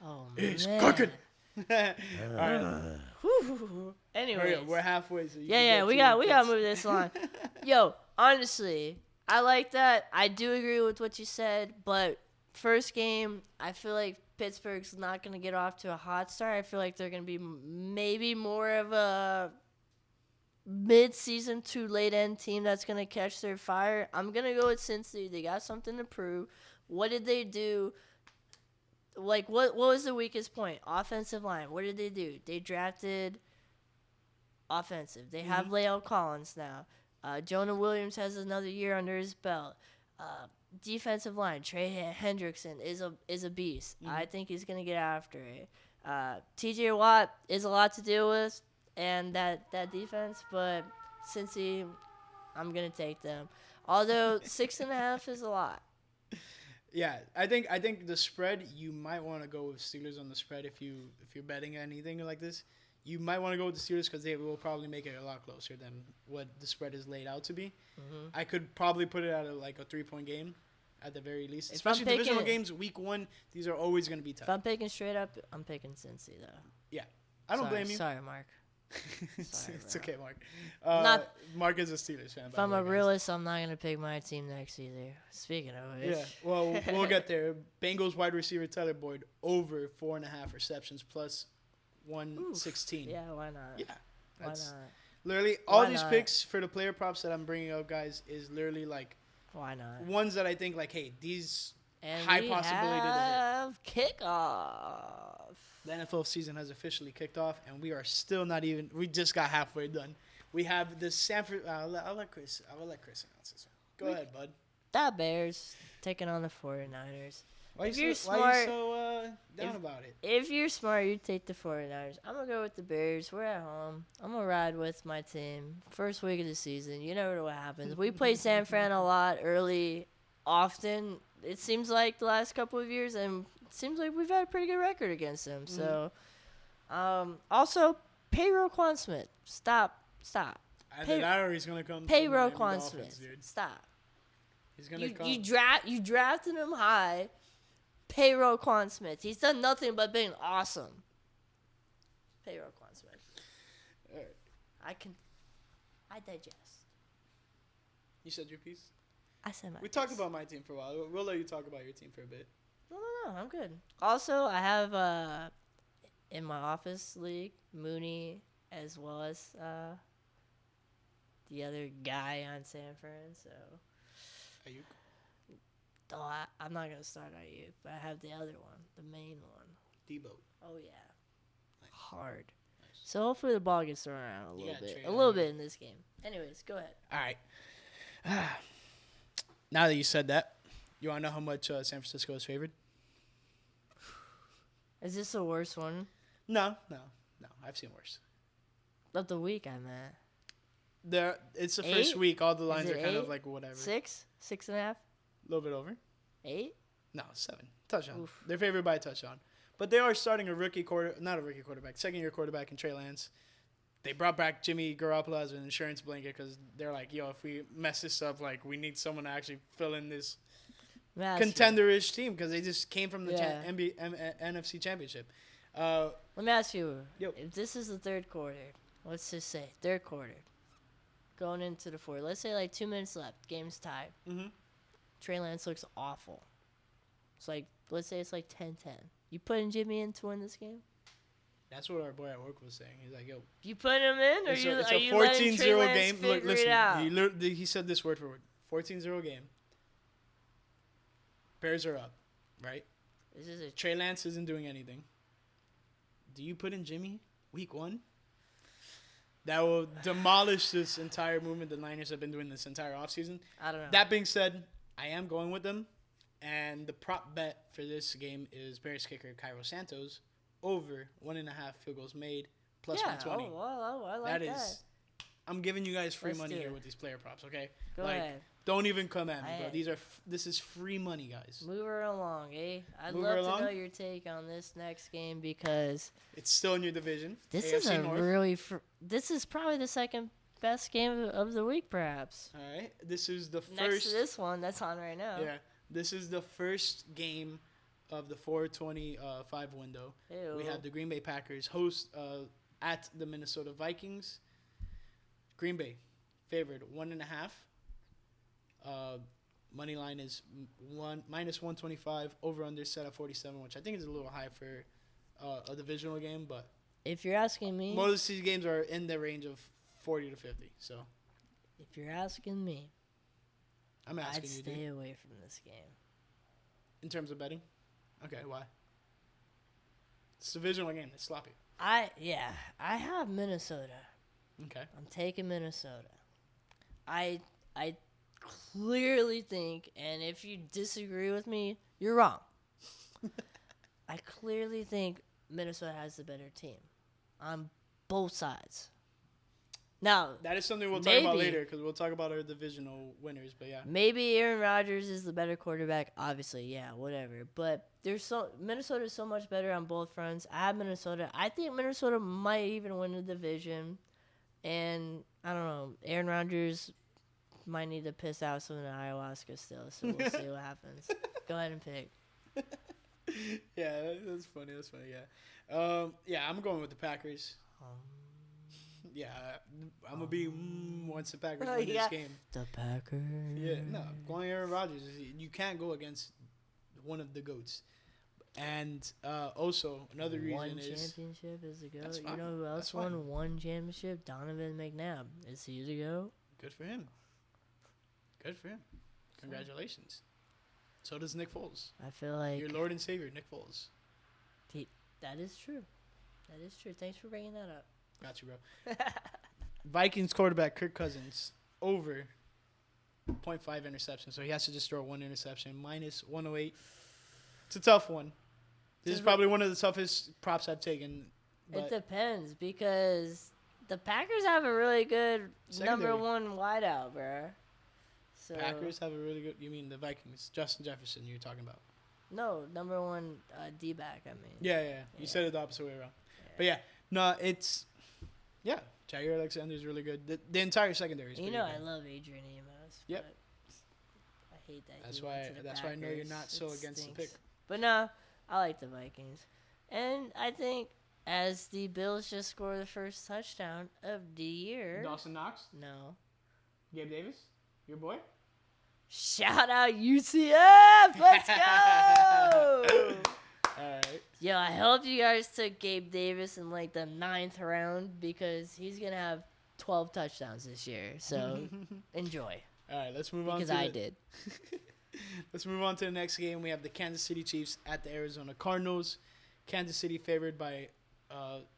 Oh is man. cooking. All right, Whew. hurry Anyways. up. We're halfway. So you Yeah, can yeah, get we to got your we gotta picks. move this along. Yo, honestly, I like that. I do agree with what you said, but first game, I feel like Pittsburgh's not gonna get off to a hot start. I feel like they're gonna be maybe more of a mid-season to late-end team that's gonna catch their fire. I'm gonna go with Cincy. They got something to prove. What did they do? Like, what was the weakest point? Offensive line. What did they do? They drafted offensive. They have La'el Collins now. Jonah Williams has another year under his belt. Defensive line. Trey Hendrickson is a beast. I think he's going to get after it. T.J. Watt is a lot to deal with, and that defense, but Cincy, I'm going to take them. Although 6.5 is a lot. Yeah, I think the spread, you might want to go with Steelers on the spread if you're betting anything like this. You might want to go with the Steelers because they will probably make it a lot closer than what the spread is laid out to be. I could probably put it at like a 3-point game at the very least. If Especially I'm picking divisional it- games, week 1, these are always going to be If tough. I'm picking straight up, I'm picking Cincy, though. Yeah, I don't blame you. Sorry, Mark. it's Sorry, it's bro. okay, Mark. Not- Mark is a Steelers fan. If by I'm the way, a guys. realist, I'm not going to pick my team next either. Speaking of which. Yeah, well, we'll get there. Bengals wide receiver Tyler Boyd over 4.5 receptions plus 116. Yeah, why not? Yeah, Why that's not? literally all Why these not? picks for the player props that I'm bringing up, guys, is literally like Why not? ones that I think like, hey, these And high we possibility to hit. have kickoff. The NFL season has officially kicked off, and we are still not even. We just got halfway done. We have the Sanford. I'll let Chris announce this one. Go ahead, bud. The Bears taking on the 49ers. Why If you you're so, why you smart- so down if- about it? If you're smart, you take the 49ers. I'm going to go with the Bears. We're at home. I'm going to ride with my team. First week of the season. You never know what happens. We play San Fran a lot early, often. It seems like the last couple of years, and it seems like we've had a pretty good record against them. So, also, pay Roquan Smith. Stop. Either that or he's gonna come. Pay to the Miami Roquan Dolphins, Smith. dude. Stop. He's gonna come. You drafted him high. Pay Roquan Smith. He's done nothing but being awesome. Pay Roquan Smith. Alright. I digest. You said your piece. I said my We talked piece. about my team for a while. We'll let you talk about your team for a bit. No, I'm good. Also, I have in my office league Mooney as well as the other guy on San Fran. So, Ayuk. I'm not gonna start at you, but I have the other one, the main one. Debo. Oh yeah, Nice. hard. Nice. So hopefully the ball gets thrown around a You little gotta bit, trade a little him. bit in this game. Anyways, go ahead. All right. Now that you said that, you want to know how much San Francisco is favored? Is this the worst one No. I've seen worse. of the week? I meant. It's the first 8? week. All the lines Is are it kind of 8? like whatever. 6? 6.5? A little bit over. 8? No, 7. Touchdown. Oof. They're favored by a touchdown. But they are starting not a rookie quarterback, second-year quarterback in Trey Lance. They brought back Jimmy Garoppolo as an insurance blanket because they're like, yo, if we mess this up, like, we need someone to actually fill in this contender-ish team because they just came from the NFC Championship. Let me ask you, Yo. if this is the third quarter, let's just say third quarter, going into the fourth, let's say like 2 minutes left, game's tied. Mm-hmm. Trey Lance looks awful. It's like, let's say it's like 10-10. You putting Jimmy in to win this game? That's what our boy at work was saying. He's like, yo. You putting him in, or It's are a you letting Trey 14-0 Lance game. figure Look, listen, it out? he said this word for word. 14-0 game. Bears are up, right? This is a Trey Lance isn't doing anything. Do you put in Jimmy week 1? That will demolish this entire movement the Niners have been doing this entire offseason. I don't know. That being said, I am going with them. And the prop bet for this game is Bears kicker Cairo Santos over 1.5 field goals made plus 120. I like that. I'm giving you guys free Let's money do here it. with these player props, okay? Go ahead. Don't even come at me, bro. Ahead. This is free money, guys. Move her along, eh? I'd Move her love along? to know your take on this next game because It's still in your division. this AFC is a North. really this is probably the second best game of the week, perhaps. All right. This is the Next to first. this one that's on right now. Yeah. This is the first game of the 425 window. Ew. We have the Green Bay Packers host at the Minnesota Vikings. Green Bay favored 1.5. Money line is minus 125. Over under set at 47, which I think is a little high for a divisional game. But If you're asking me, most of these games are in the range of 40 to 50. So if you're asking me, I'm asking I'd you, stay dude, away from this game. in terms of betting. Okay, why? It's a divisional game. It's sloppy. I have Minnesota. Okay. I'm taking Minnesota. I clearly think, and if you disagree with me, you're wrong. I clearly think Minnesota has the better team on both sides. Now, That is something we'll talk about Maybe. later because we'll talk about our divisional winners. But yeah, maybe Aaron Rodgers is the better quarterback. Obviously, yeah, whatever. But Minnesota is so much better on both fronts. I have Minnesota. I think Minnesota might even win the division. And I don't know. Aaron Rodgers might need to piss out some of the ayahuasca still. So we'll see what happens. Go ahead and pick. yeah, that's funny. That's funny. Yeah, yeah, I'm going with the Packers. Yeah, I'm gonna be once the Packers win this game. The Packers. Yeah, no, going Aaron Rodgers. You can't go against one of the goats. And also another reason One is championship is the goat. That's You fine. know who else That's fine. won one championship? Donovan McNabb. Is he the goat? good for him. Good for him. Congratulations. So does Nick Foles. I feel like Your Lord and Savior, Nick Foles. that is true. That is true. Thanks for bringing that up. Got you, bro. Vikings quarterback Kirk Cousins over 0.5 interceptions. So he has to just throw one interception. Minus 108. It's a tough one. This is probably one of the toughest props I've taken. It But depends because the Packers have a really good Secondary. number one wideout, bro. So Packers have a really good. You mean the Vikings? Justin Jefferson, you're talking about? no, number one D-back. I mean, Yeah. You said it the opposite way around. But yeah, no, it's Jair Alexander is really good. The entire secondary is. you pretty know good. I love Adrian Amos. Yep. but I hate that. That's he went why. to the That's why I know you're Packers. not so It against stinks. the pick. But no, I like the Vikings, and I think as the Bills just scored the first touchdown of the year. Dawson Knox, No. Gabe Davis, your boy. Shout out UCF! Let's go! All right. Yo, I hope you guys took Gabe Davis in like the 9th round because he's gonna have 12 touchdowns this year. So enjoy. All right. Let's move on. Because to I the- did. Let's move on to the next game. We have the Kansas City Chiefs at the Arizona Cardinals. Kansas City favored by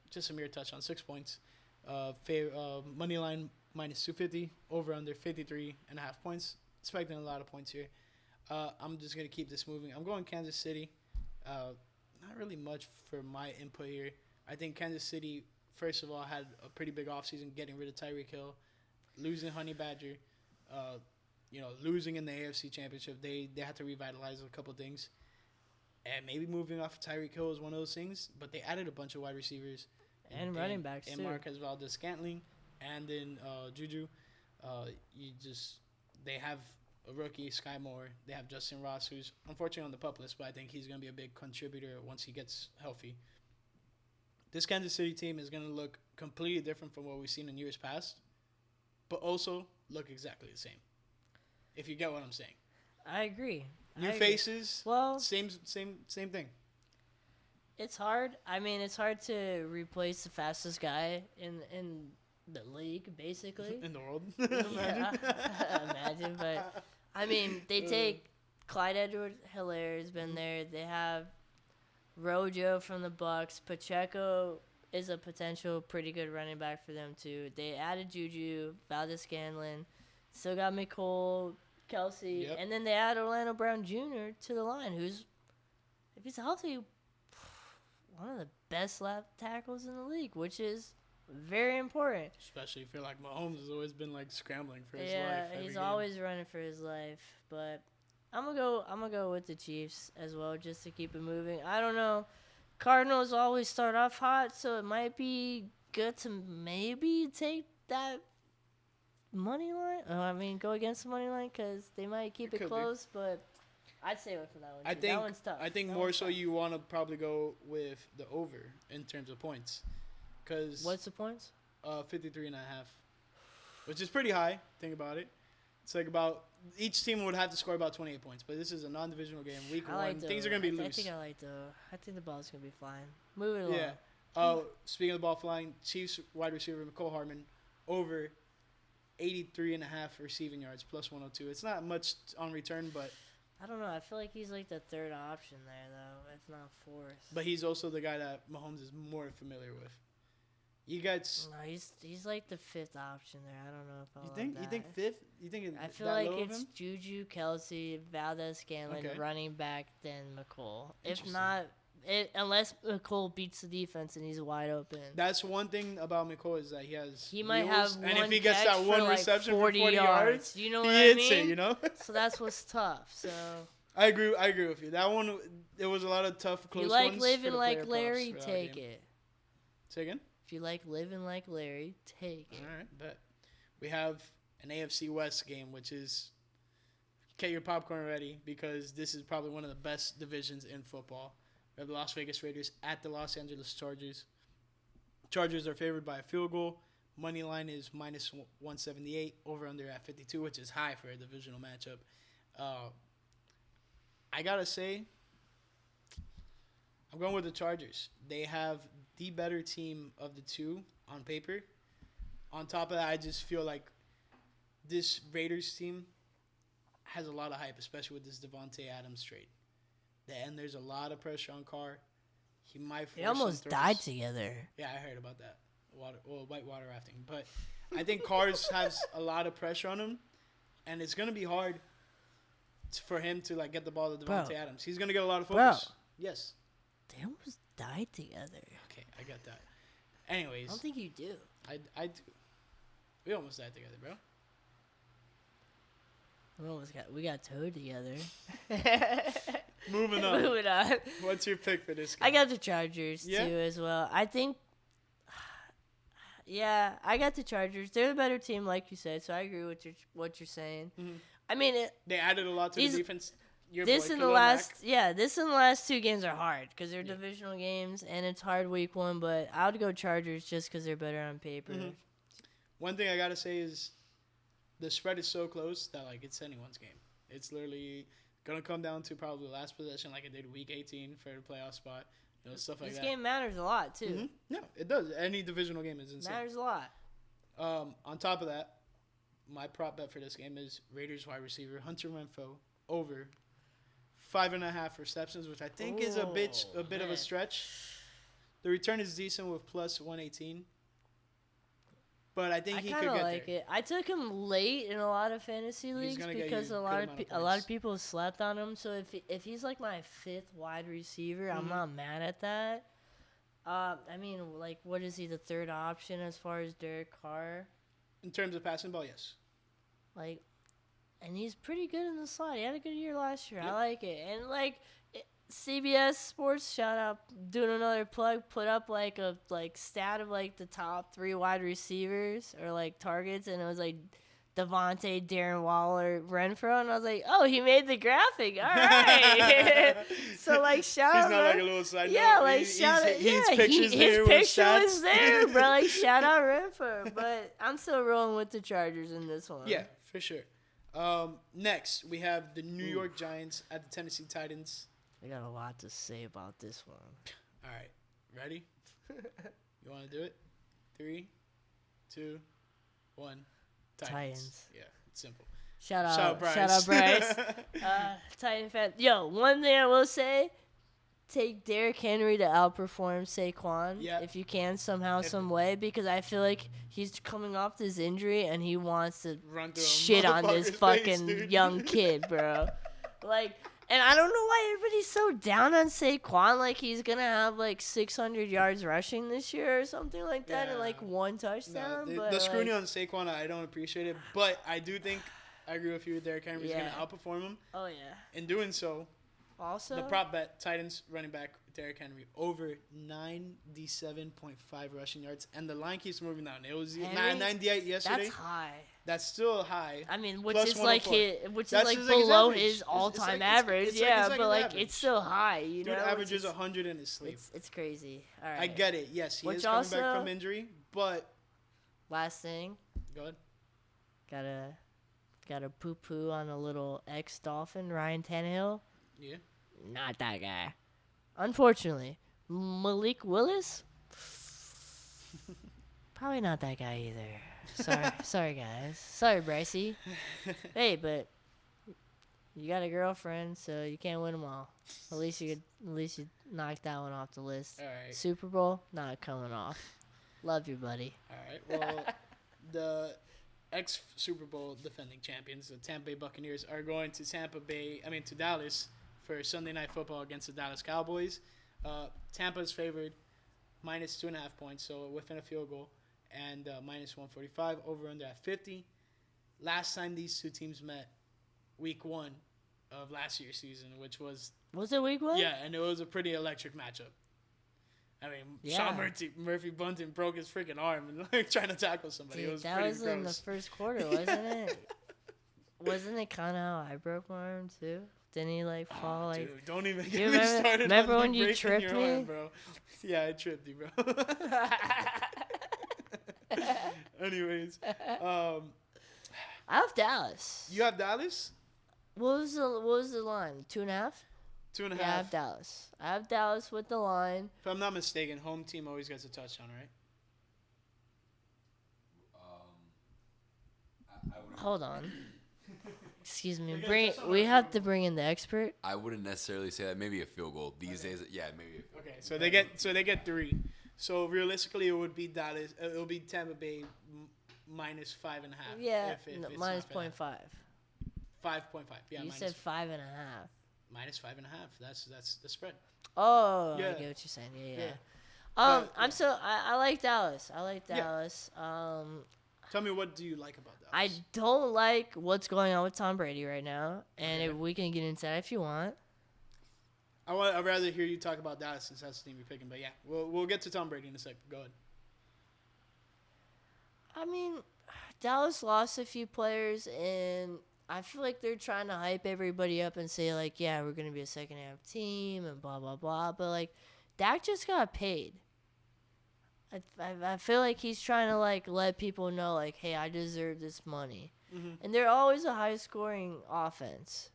just a mere touch on 6 points. Money line minus 250. Over under 53.5 points. Expecting a lot of points here. I'm just going to keep this moving. I'm going Kansas City. Not really much for my input here. I think Kansas City, first of all, had a pretty big offseason getting rid of Tyreek Hill. losing Honey Badger, losing in the AFC Championship. They had to revitalize a couple things. And maybe moving off of Tyreek Hill is one of those things. But they added a bunch of wide receivers. And running backs, and too. Marquez Valdez-Scantling. And then Juju. They have a rookie, Sky Moore. They have Justin Ross, who's unfortunately on the PUP list, but I think he's going to be a big contributor once he gets healthy. This Kansas City team is going to look completely different from what we've seen in years past, but also look exactly the same, if you get what I'm saying. I agree. New faces, well, same thing. It's hard. I mean, it's hard to replace the fastest guy in the league, basically. In the world. Imagine, but I mean, they take Clyde Edwards-Helaire has been there. They have Rojo from the Bucks. Pacheco is a potential pretty good running back for them too. They added Juju, Valdez-Scantling, still got McCole, Kelsey, and then they add Orlando Brown Jr. to the line, who's, if he's healthy, one of the best left tackles in the league, which is very important. Especially if you're like Mahomes has always been like scrambling for his life. Yeah, he's always running for his life. But I'm gonna go with the Chiefs as well, just to keep it moving. I don't know. Cardinals always start off hot, so it might be good to maybe take that money line. Go against the money line because they might keep it close. But I'd stay away from that one. That one's tough. I think more so you want to probably go with the over in terms of points. What's the points? 53.5, which is pretty high. Think about it. It's like about each team would have to score about 28 points, but this is a non-divisional game. Week 1, things are gonna be loose. I think the ball's gonna be flying. Move it along. Yeah. Speaking of the ball flying, Chiefs wide receiver McCole Hardman over 83.5 receiving yards plus 102. It's not much on return, but I don't know. I feel like he's like the third option there, though. If not fourth. But he's also the guy that Mahomes is more familiar with. You guys. No, he's like the fifth option there. I don't know if I think. You think fifth? You think it's I feel like it's Juju, Kelsey, Valdez-Scantling, running back, then McCole. If not, unless McCole beats the defense and he's wide open. That's one thing about McCole is that he might have one and if he gets that one reception for 40 yards, you know what I mean? He hits it, So that's what's tough. So I agree with you. That one, there was a lot of tough, close ones. If you like living like Larry, take it. Say again? If you like living like Larry, take it. All right, but we have an AFC West game, which is get your popcorn ready because this is probably one of the best divisions in football. We have the Las Vegas Raiders at the Los Angeles Chargers. Chargers are favored by a field goal. Money line is minus 178, over under at 52, which is high for a divisional matchup. I got to say, I'm going with the Chargers. They have the better team of the two on paper. On top of that, I just feel like this Raiders team has a lot of hype, especially with this Devontae Adams trade. And there's a lot of pressure on Carr. He might force They almost died together. Yeah, I heard about that. Whitewater rafting. But I think Carr has a lot of pressure on him, and it's going to be hard for him to get the ball to Devontae Adams. He's going to get a lot of focus. Yes. They almost died together. Okay, I got that. Anyways. I don't think you do. I do. We almost died together, bro. We got towed together. Moving on. What's your pick for this game? I got the Chargers too as well. I think. Yeah, I got the Chargers. They're the better team, like you said. So I agree with what you're saying. Mm-hmm. I mean, they added a lot to the defense. This and the last two games are hard because they're divisional games and it's hard week 1. But I would go Chargers just because they're better on paper. Mm-hmm. One thing I gotta say is the spread is so close that it's anyone's game. It's literally gonna come down to probably the last possession, like it did week 18 for the playoff spot. Stuff like that. This game matters a lot too. Mm-hmm. Yeah, it does. Any divisional game is insane. Matters a lot. On top of that, my prop bet for this game is Raiders wide receiver Hunter Renfrow over 5.5 receptions, which I think is a bit of a stretch. The return is decent with plus 118. But I think he could get there. I like it. I took him late in a lot of fantasy leagues because a lot of people slept on him. So if he's like my 5th wide receiver, I'm not mad at that. I mean, what is he, the third option as far as Derek Carr? In terms of passing ball, yes. Like, and he's pretty good in the slot. He had a good year last year. Yep. I like it. And like CBS Sports, shout out, doing another plug, put up like a stat of like the top 3 wide receivers or like targets, and it was like Devontae, Darren Waller, Renfro, and I was like, oh, he made the graphic. All right. So like shout out. He's not like a little side note. Yeah, like shout out. His Yeah, pictures there his with picture stats. was there, bro. Like shout out Renfro, but I'm still rolling with the Chargers in this one. Yeah, for sure. Next, we have the New York Giants at the Tennessee Titans. I got a lot to say about this one. All right, ready? You want to do it? 3, 2, 1. Titans. Yeah, it's simple. Shout Shout out Bryce. Bryce. Titan fan. Yo, one thing I will say, take Derrick Henry to outperform Saquon if you can somehow, some way, because I feel like he's coming off this injury and he wants to shit on this fucking young kid, bro. Like, and I don't know why everybody's so down on Saquon. Like, he's going to have, like, 600 yards rushing this year or something like that and, like, 1 touchdown. No, but the scrutiny on Saquon, I don't appreciate it. But I do think, I agree with you, Derrick Henry's going to outperform him. Oh, yeah. In doing so, also, the prop bet, Titans running back Derrick Henry, over 97.5 rushing yards. And the line keeps moving down. It was 98 yesterday. That's high. That's still high. I mean, which Plus is like 104. below his his average. all-time It's average. like Yeah, his but like average. it's still high. You Dude know, averages 100 in his sleep. It's crazy. All right. I get it. Yes, he Which is coming also, back from injury, but last thing, go ahead. gotta poo-poo on a little ex-Dolphin, Ryan Tannehill. Yeah. Not that guy. Unfortunately, Malik Willis. Probably not that guy either. Sorry guys. Sorry, Brycey. Hey, but you got a girlfriend, so you can't win them all. At least you knocked that one off the list. All right. Super Bowl not coming off. Love you, buddy. All right. Well, the ex-Super Bowl defending champions, the Tampa Bay Buccaneers, are going to to Dallas for Sunday Night Football against the Dallas Cowboys. Tampa's favored minus 2.5 points, so within a field goal, and minus 145 over under at 50. Last time these two teams met, week 1 of last year's season, which was it week 1? Yeah, and it was a pretty electric matchup. I mean, Sean Murphy Bunting broke his freaking arm and like trying to tackle somebody. Dude, it was that pretty was gross. in the first quarter, wasn't it? Wasn't it kind of how I broke my arm too? Didn't he like fall like? Dude, don't even You get me started. remember on when you breaking tripped your me? arm, bro. Yeah, I tripped you, bro. Anyways, I have Dallas. you have Dallas? What was the line? 2.5? 2.5. Yeah, I have Dallas. I have Dallas with the line. If I'm not mistaken, home team always gets a touchdown, right? Hold on. Excuse me. We have to bring in the expert. I wouldn't necessarily say that. Maybe a field goal these days. Yeah, maybe. A field goal. Okay, so they get 3. So realistically, it would be Dallas. It would be Tampa Bay minus 5.5. Yeah, if it's minus not 0.5. 5.5. Yeah, You minus said 5.5. minus 5.5. That's the spread. Oh, Yeah. I get what you're saying. Yeah. But, I like Dallas. I like Dallas. Tell me, what do you like about Dallas? I don't like what's going on with Tom Brady right now, and if we can get into that if you want. I'd rather hear you talk about Dallas since that's the team you're picking. But yeah, we'll get to Tom Brady in a second. Go ahead. I mean, Dallas lost a few players, and I feel like they're trying to hype everybody up and say, like, yeah, we're going to be a second-half team and blah, blah, blah. But, like, Dak just got paid. I feel like he's trying to, like, let people know, like, hey, I deserve this money. Mm-hmm. And they're always a high-scoring offense.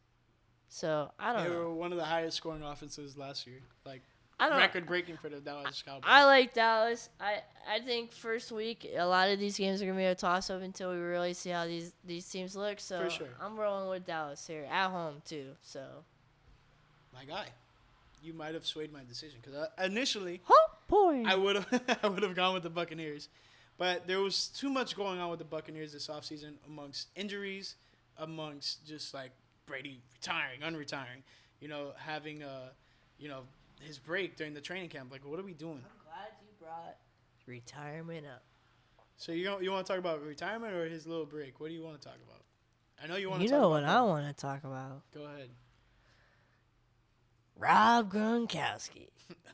So, I don't know. They were one of the highest scoring offenses last year. Like, I don't record-breaking for the Dallas Cowboys. I like Dallas. I think first week, a lot of these games are going to be a toss-up until we really see how these teams look. So, For sure. I'm rolling with Dallas here. At home, too. So, My guy. You might have swayed my decision because initially I would have gone with the Buccaneers, but there was too much going on with the Buccaneers this offseason amongst injuries, amongst just like Brady retiring, unretiring, having his break during the training camp. Like, what are we doing? I'm glad you brought retirement up. So you want to talk about retirement or his little break? What do you want to talk about? I know you want to You talk know about what I want to talk about. Go ahead. Rob Gronkowski.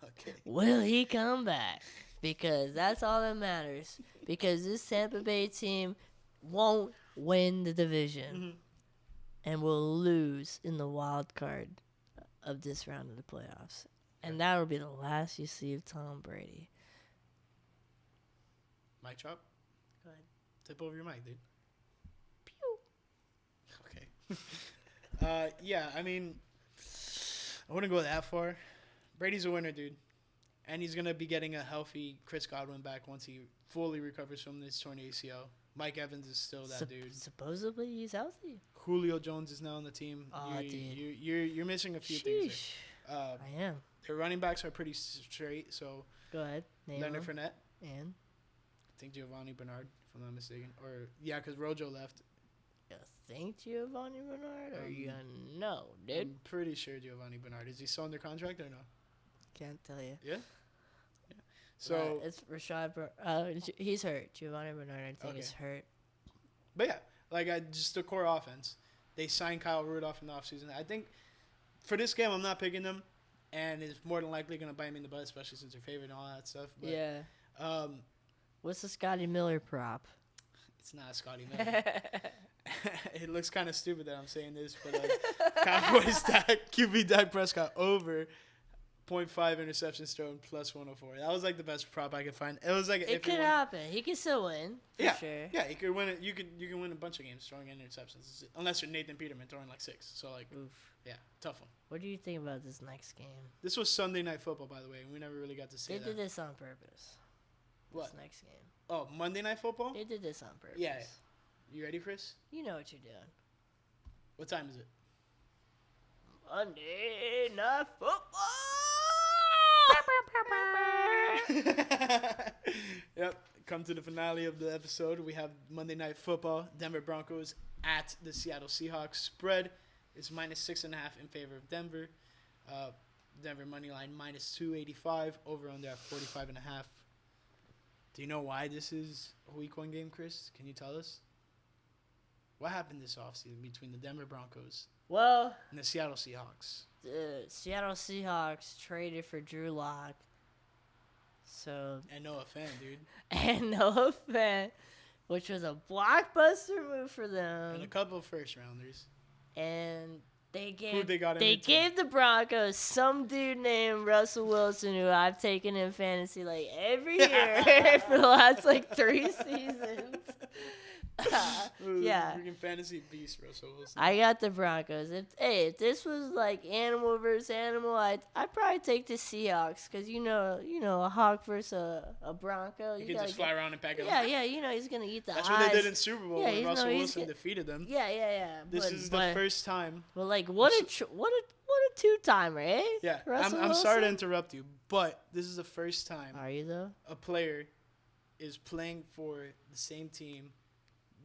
Okay. Will he come back? Because that's all that matters. Because this Tampa Bay team won't win the division and will lose in the wild card of this round of the playoffs. And that will be the last you see of Tom Brady. Mic drop? Go ahead. Tip over your mic, dude. Pew. Okay. Yeah, I mean, I wouldn't go that far. Brady's a winner, dude. And he's going to be getting a healthy Chris Godwin back once he fully recovers from this torn ACL. Mike Evans is still that dude. Supposedly he's healthy. Julio Jones is now on the team. Oh, dude. You're missing a few things there. I am. Their running backs are pretty straight, so Go ahead. Name Leonard him. Fournette. And? I think Giovanni Bernard, if I'm not mistaken. Or, yeah, because Rojo left. You think Giovanni Bernard? Or you gonna know, dude? I'm pretty sure Giovanni Bernard. Is he still under contract or no? Can't tell you. Yeah? So, it's Rashad. He's hurt. Giovanni Bernard, I think, is hurt. But yeah, like just the core offense. They signed Kyle Rudolph in the offseason. I think for this game, I'm not picking them, and it's more than likely going to bite me in the butt, especially since they're favored and all that stuff. But, yeah. What's the Scotty Miller prop? It's not Scotty Miller. It looks kind of stupid that I'm saying this, but Cowboys QB Dak Prescott over 0.5 interceptions thrown plus 104. That was like the best prop I could find. It was like it could happen. He could still win. For sure. Yeah, he could win it. You can win a bunch of games throwing in interceptions, unless you're Nathan Peterman throwing like 6. So like, oof. Yeah, tough one. What do you think about this next game? This was Sunday Night Football, by the way. We never really got to see They that. did this on purpose. What? This next game. Oh, Monday Night Football? They did this on purpose. Yeah. You ready, Chris? You know what you're doing. What time is it? Monday Night Football! Yep. Come to the finale of the episode. We have Monday Night Football. Denver Broncos at the Seattle Seahawks. Spread is -6.5 in favor of Denver. Denver money line -285. Over under at 45.5. Do you know why this is a week 1 game, Chris? Can you tell us? What happened this offseason between the Denver Broncos and the Seattle Seahawks? The Seattle Seahawks traded for Drew Lock. And Noah Fant, dude. And Noah Fant, which was a blockbuster move for them. And a couple of first-rounders. And they gave the Broncos some dude named Russell Wilson, who I've taken in fantasy like every year for the last like 3 seasons. Yeah. Freaking fantasy beast, Russell Wilson. I got the Broncos. If this was like animal versus animal, I'd probably take the Seahawks because you know a hawk versus a Bronco. You can just fly around and pack it up. Yeah, you know he's gonna eat the That's eyes. what they did in Super Bowl when Russell Wilson defeated them. Yeah. This is the first time. Well, like what a two-timer, eh? Yeah, I'm sorry to interrupt you, but this is the first time. Are you though? A player is playing for the same team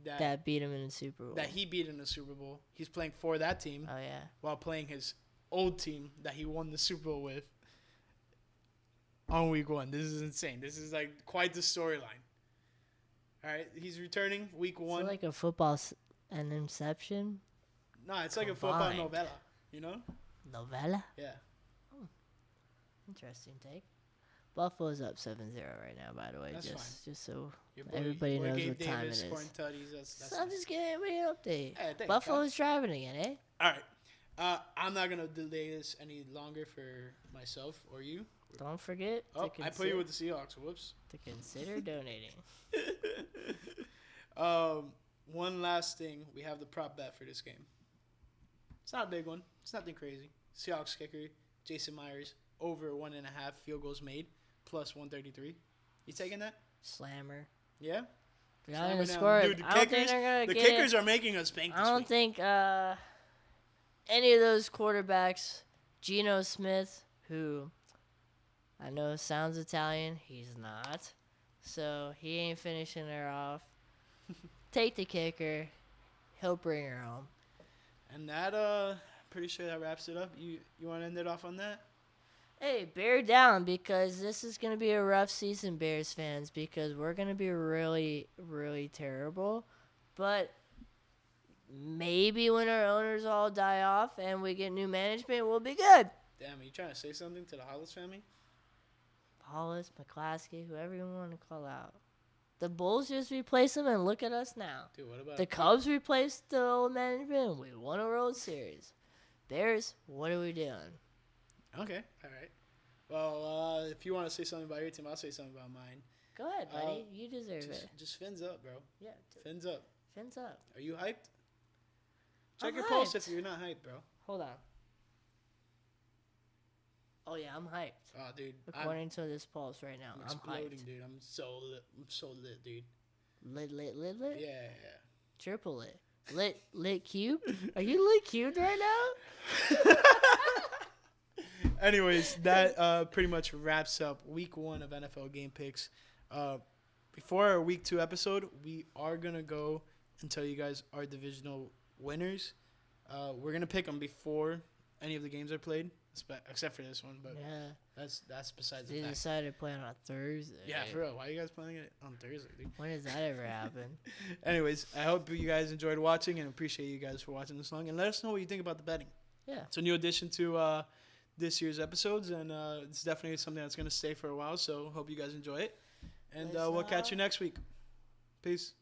that beat him in the Super Bowl. That he beat in the Super Bowl. He's playing for that team. Oh yeah. While playing his old team that he won the Super Bowl with on week 1. This is insane. This is like quite the storyline. All right, he's returning week 1. Is it like a football an Inception? No, it's like a football novella. You know? Novella? Yeah. Oh. Interesting take. Buffalo's up 7-0 right now, by the way. That's just so your everybody knows Gabe what time Davis it is. That's I'm just giving everybody an update. Hey, Buffalo's driving again, eh? All right. I'm not going to delay this any longer for myself or you. Don't forget I put you with the Seahawks. Whoops. To consider donating. One last thing. We have the prop bet for this game. It's not a big one. It's nothing crazy. Seahawks kicker, Jason Myers, over 1.5 field goals made, plus 133. You taking that? Slammer. Yeah? They're not going to score it. Dude, I don't think they're going to get the kickers are making us bank this I don't week. think any of those quarterbacks, Geno Smith, who I know sounds Italian, he's not. So he ain't finishing her off. Take the kicker. He'll bring her home. And that, pretty sure that wraps it up. You want to end it off on that? Hey, bear down because this is going to be a rough season, Bears fans, because we're going to be really, really terrible. But maybe when our owners all die off and we get new management, we'll be good. Damn, are you trying to say something to the Hollis family? Hollis, McClaskey, whoever you want to call out. The Bulls just replaced them, and look at us now. Dude, what about The Cubs replaced the old management, and we won a World Series. Bears, what are we doing? Okay, all right. Well, if you want to say something about your team, I'll say something about mine. Go ahead, buddy. You deserve it. Just fins up, bro. Yeah, Fins up. fins up. Are you hyped? Check I'm your pulse hyped. if you're not hyped, bro. Hold on. Oh, yeah, I'm hyped. Oh, dude. According to this pulse right now, I'm I'm exploding, hyped. dude. I'm so lit, dude. Lit? Yeah. Triple lit. Lit cube? Are you lit cubed right now? Anyways, that pretty much wraps up week 1 of NFL game picks. Before our week 2 episode, we are going to go and tell you guys our divisional winners. We're going to pick them before any of the games are played, except for this one, but Yeah. that's besides They the fact. decided to play on a Thursday. Yeah, for real. Why are you guys playing it on Thursday, dude? When does that ever happen? Anyways, I hope you guys enjoyed watching and appreciate you guys for watching this long. And let us know what you think about the betting. Yeah. It's a new addition to this year's episodes, and it's definitely something that's going to stay for a while. So hope you guys enjoy it. And we'll catch you next week. Peace.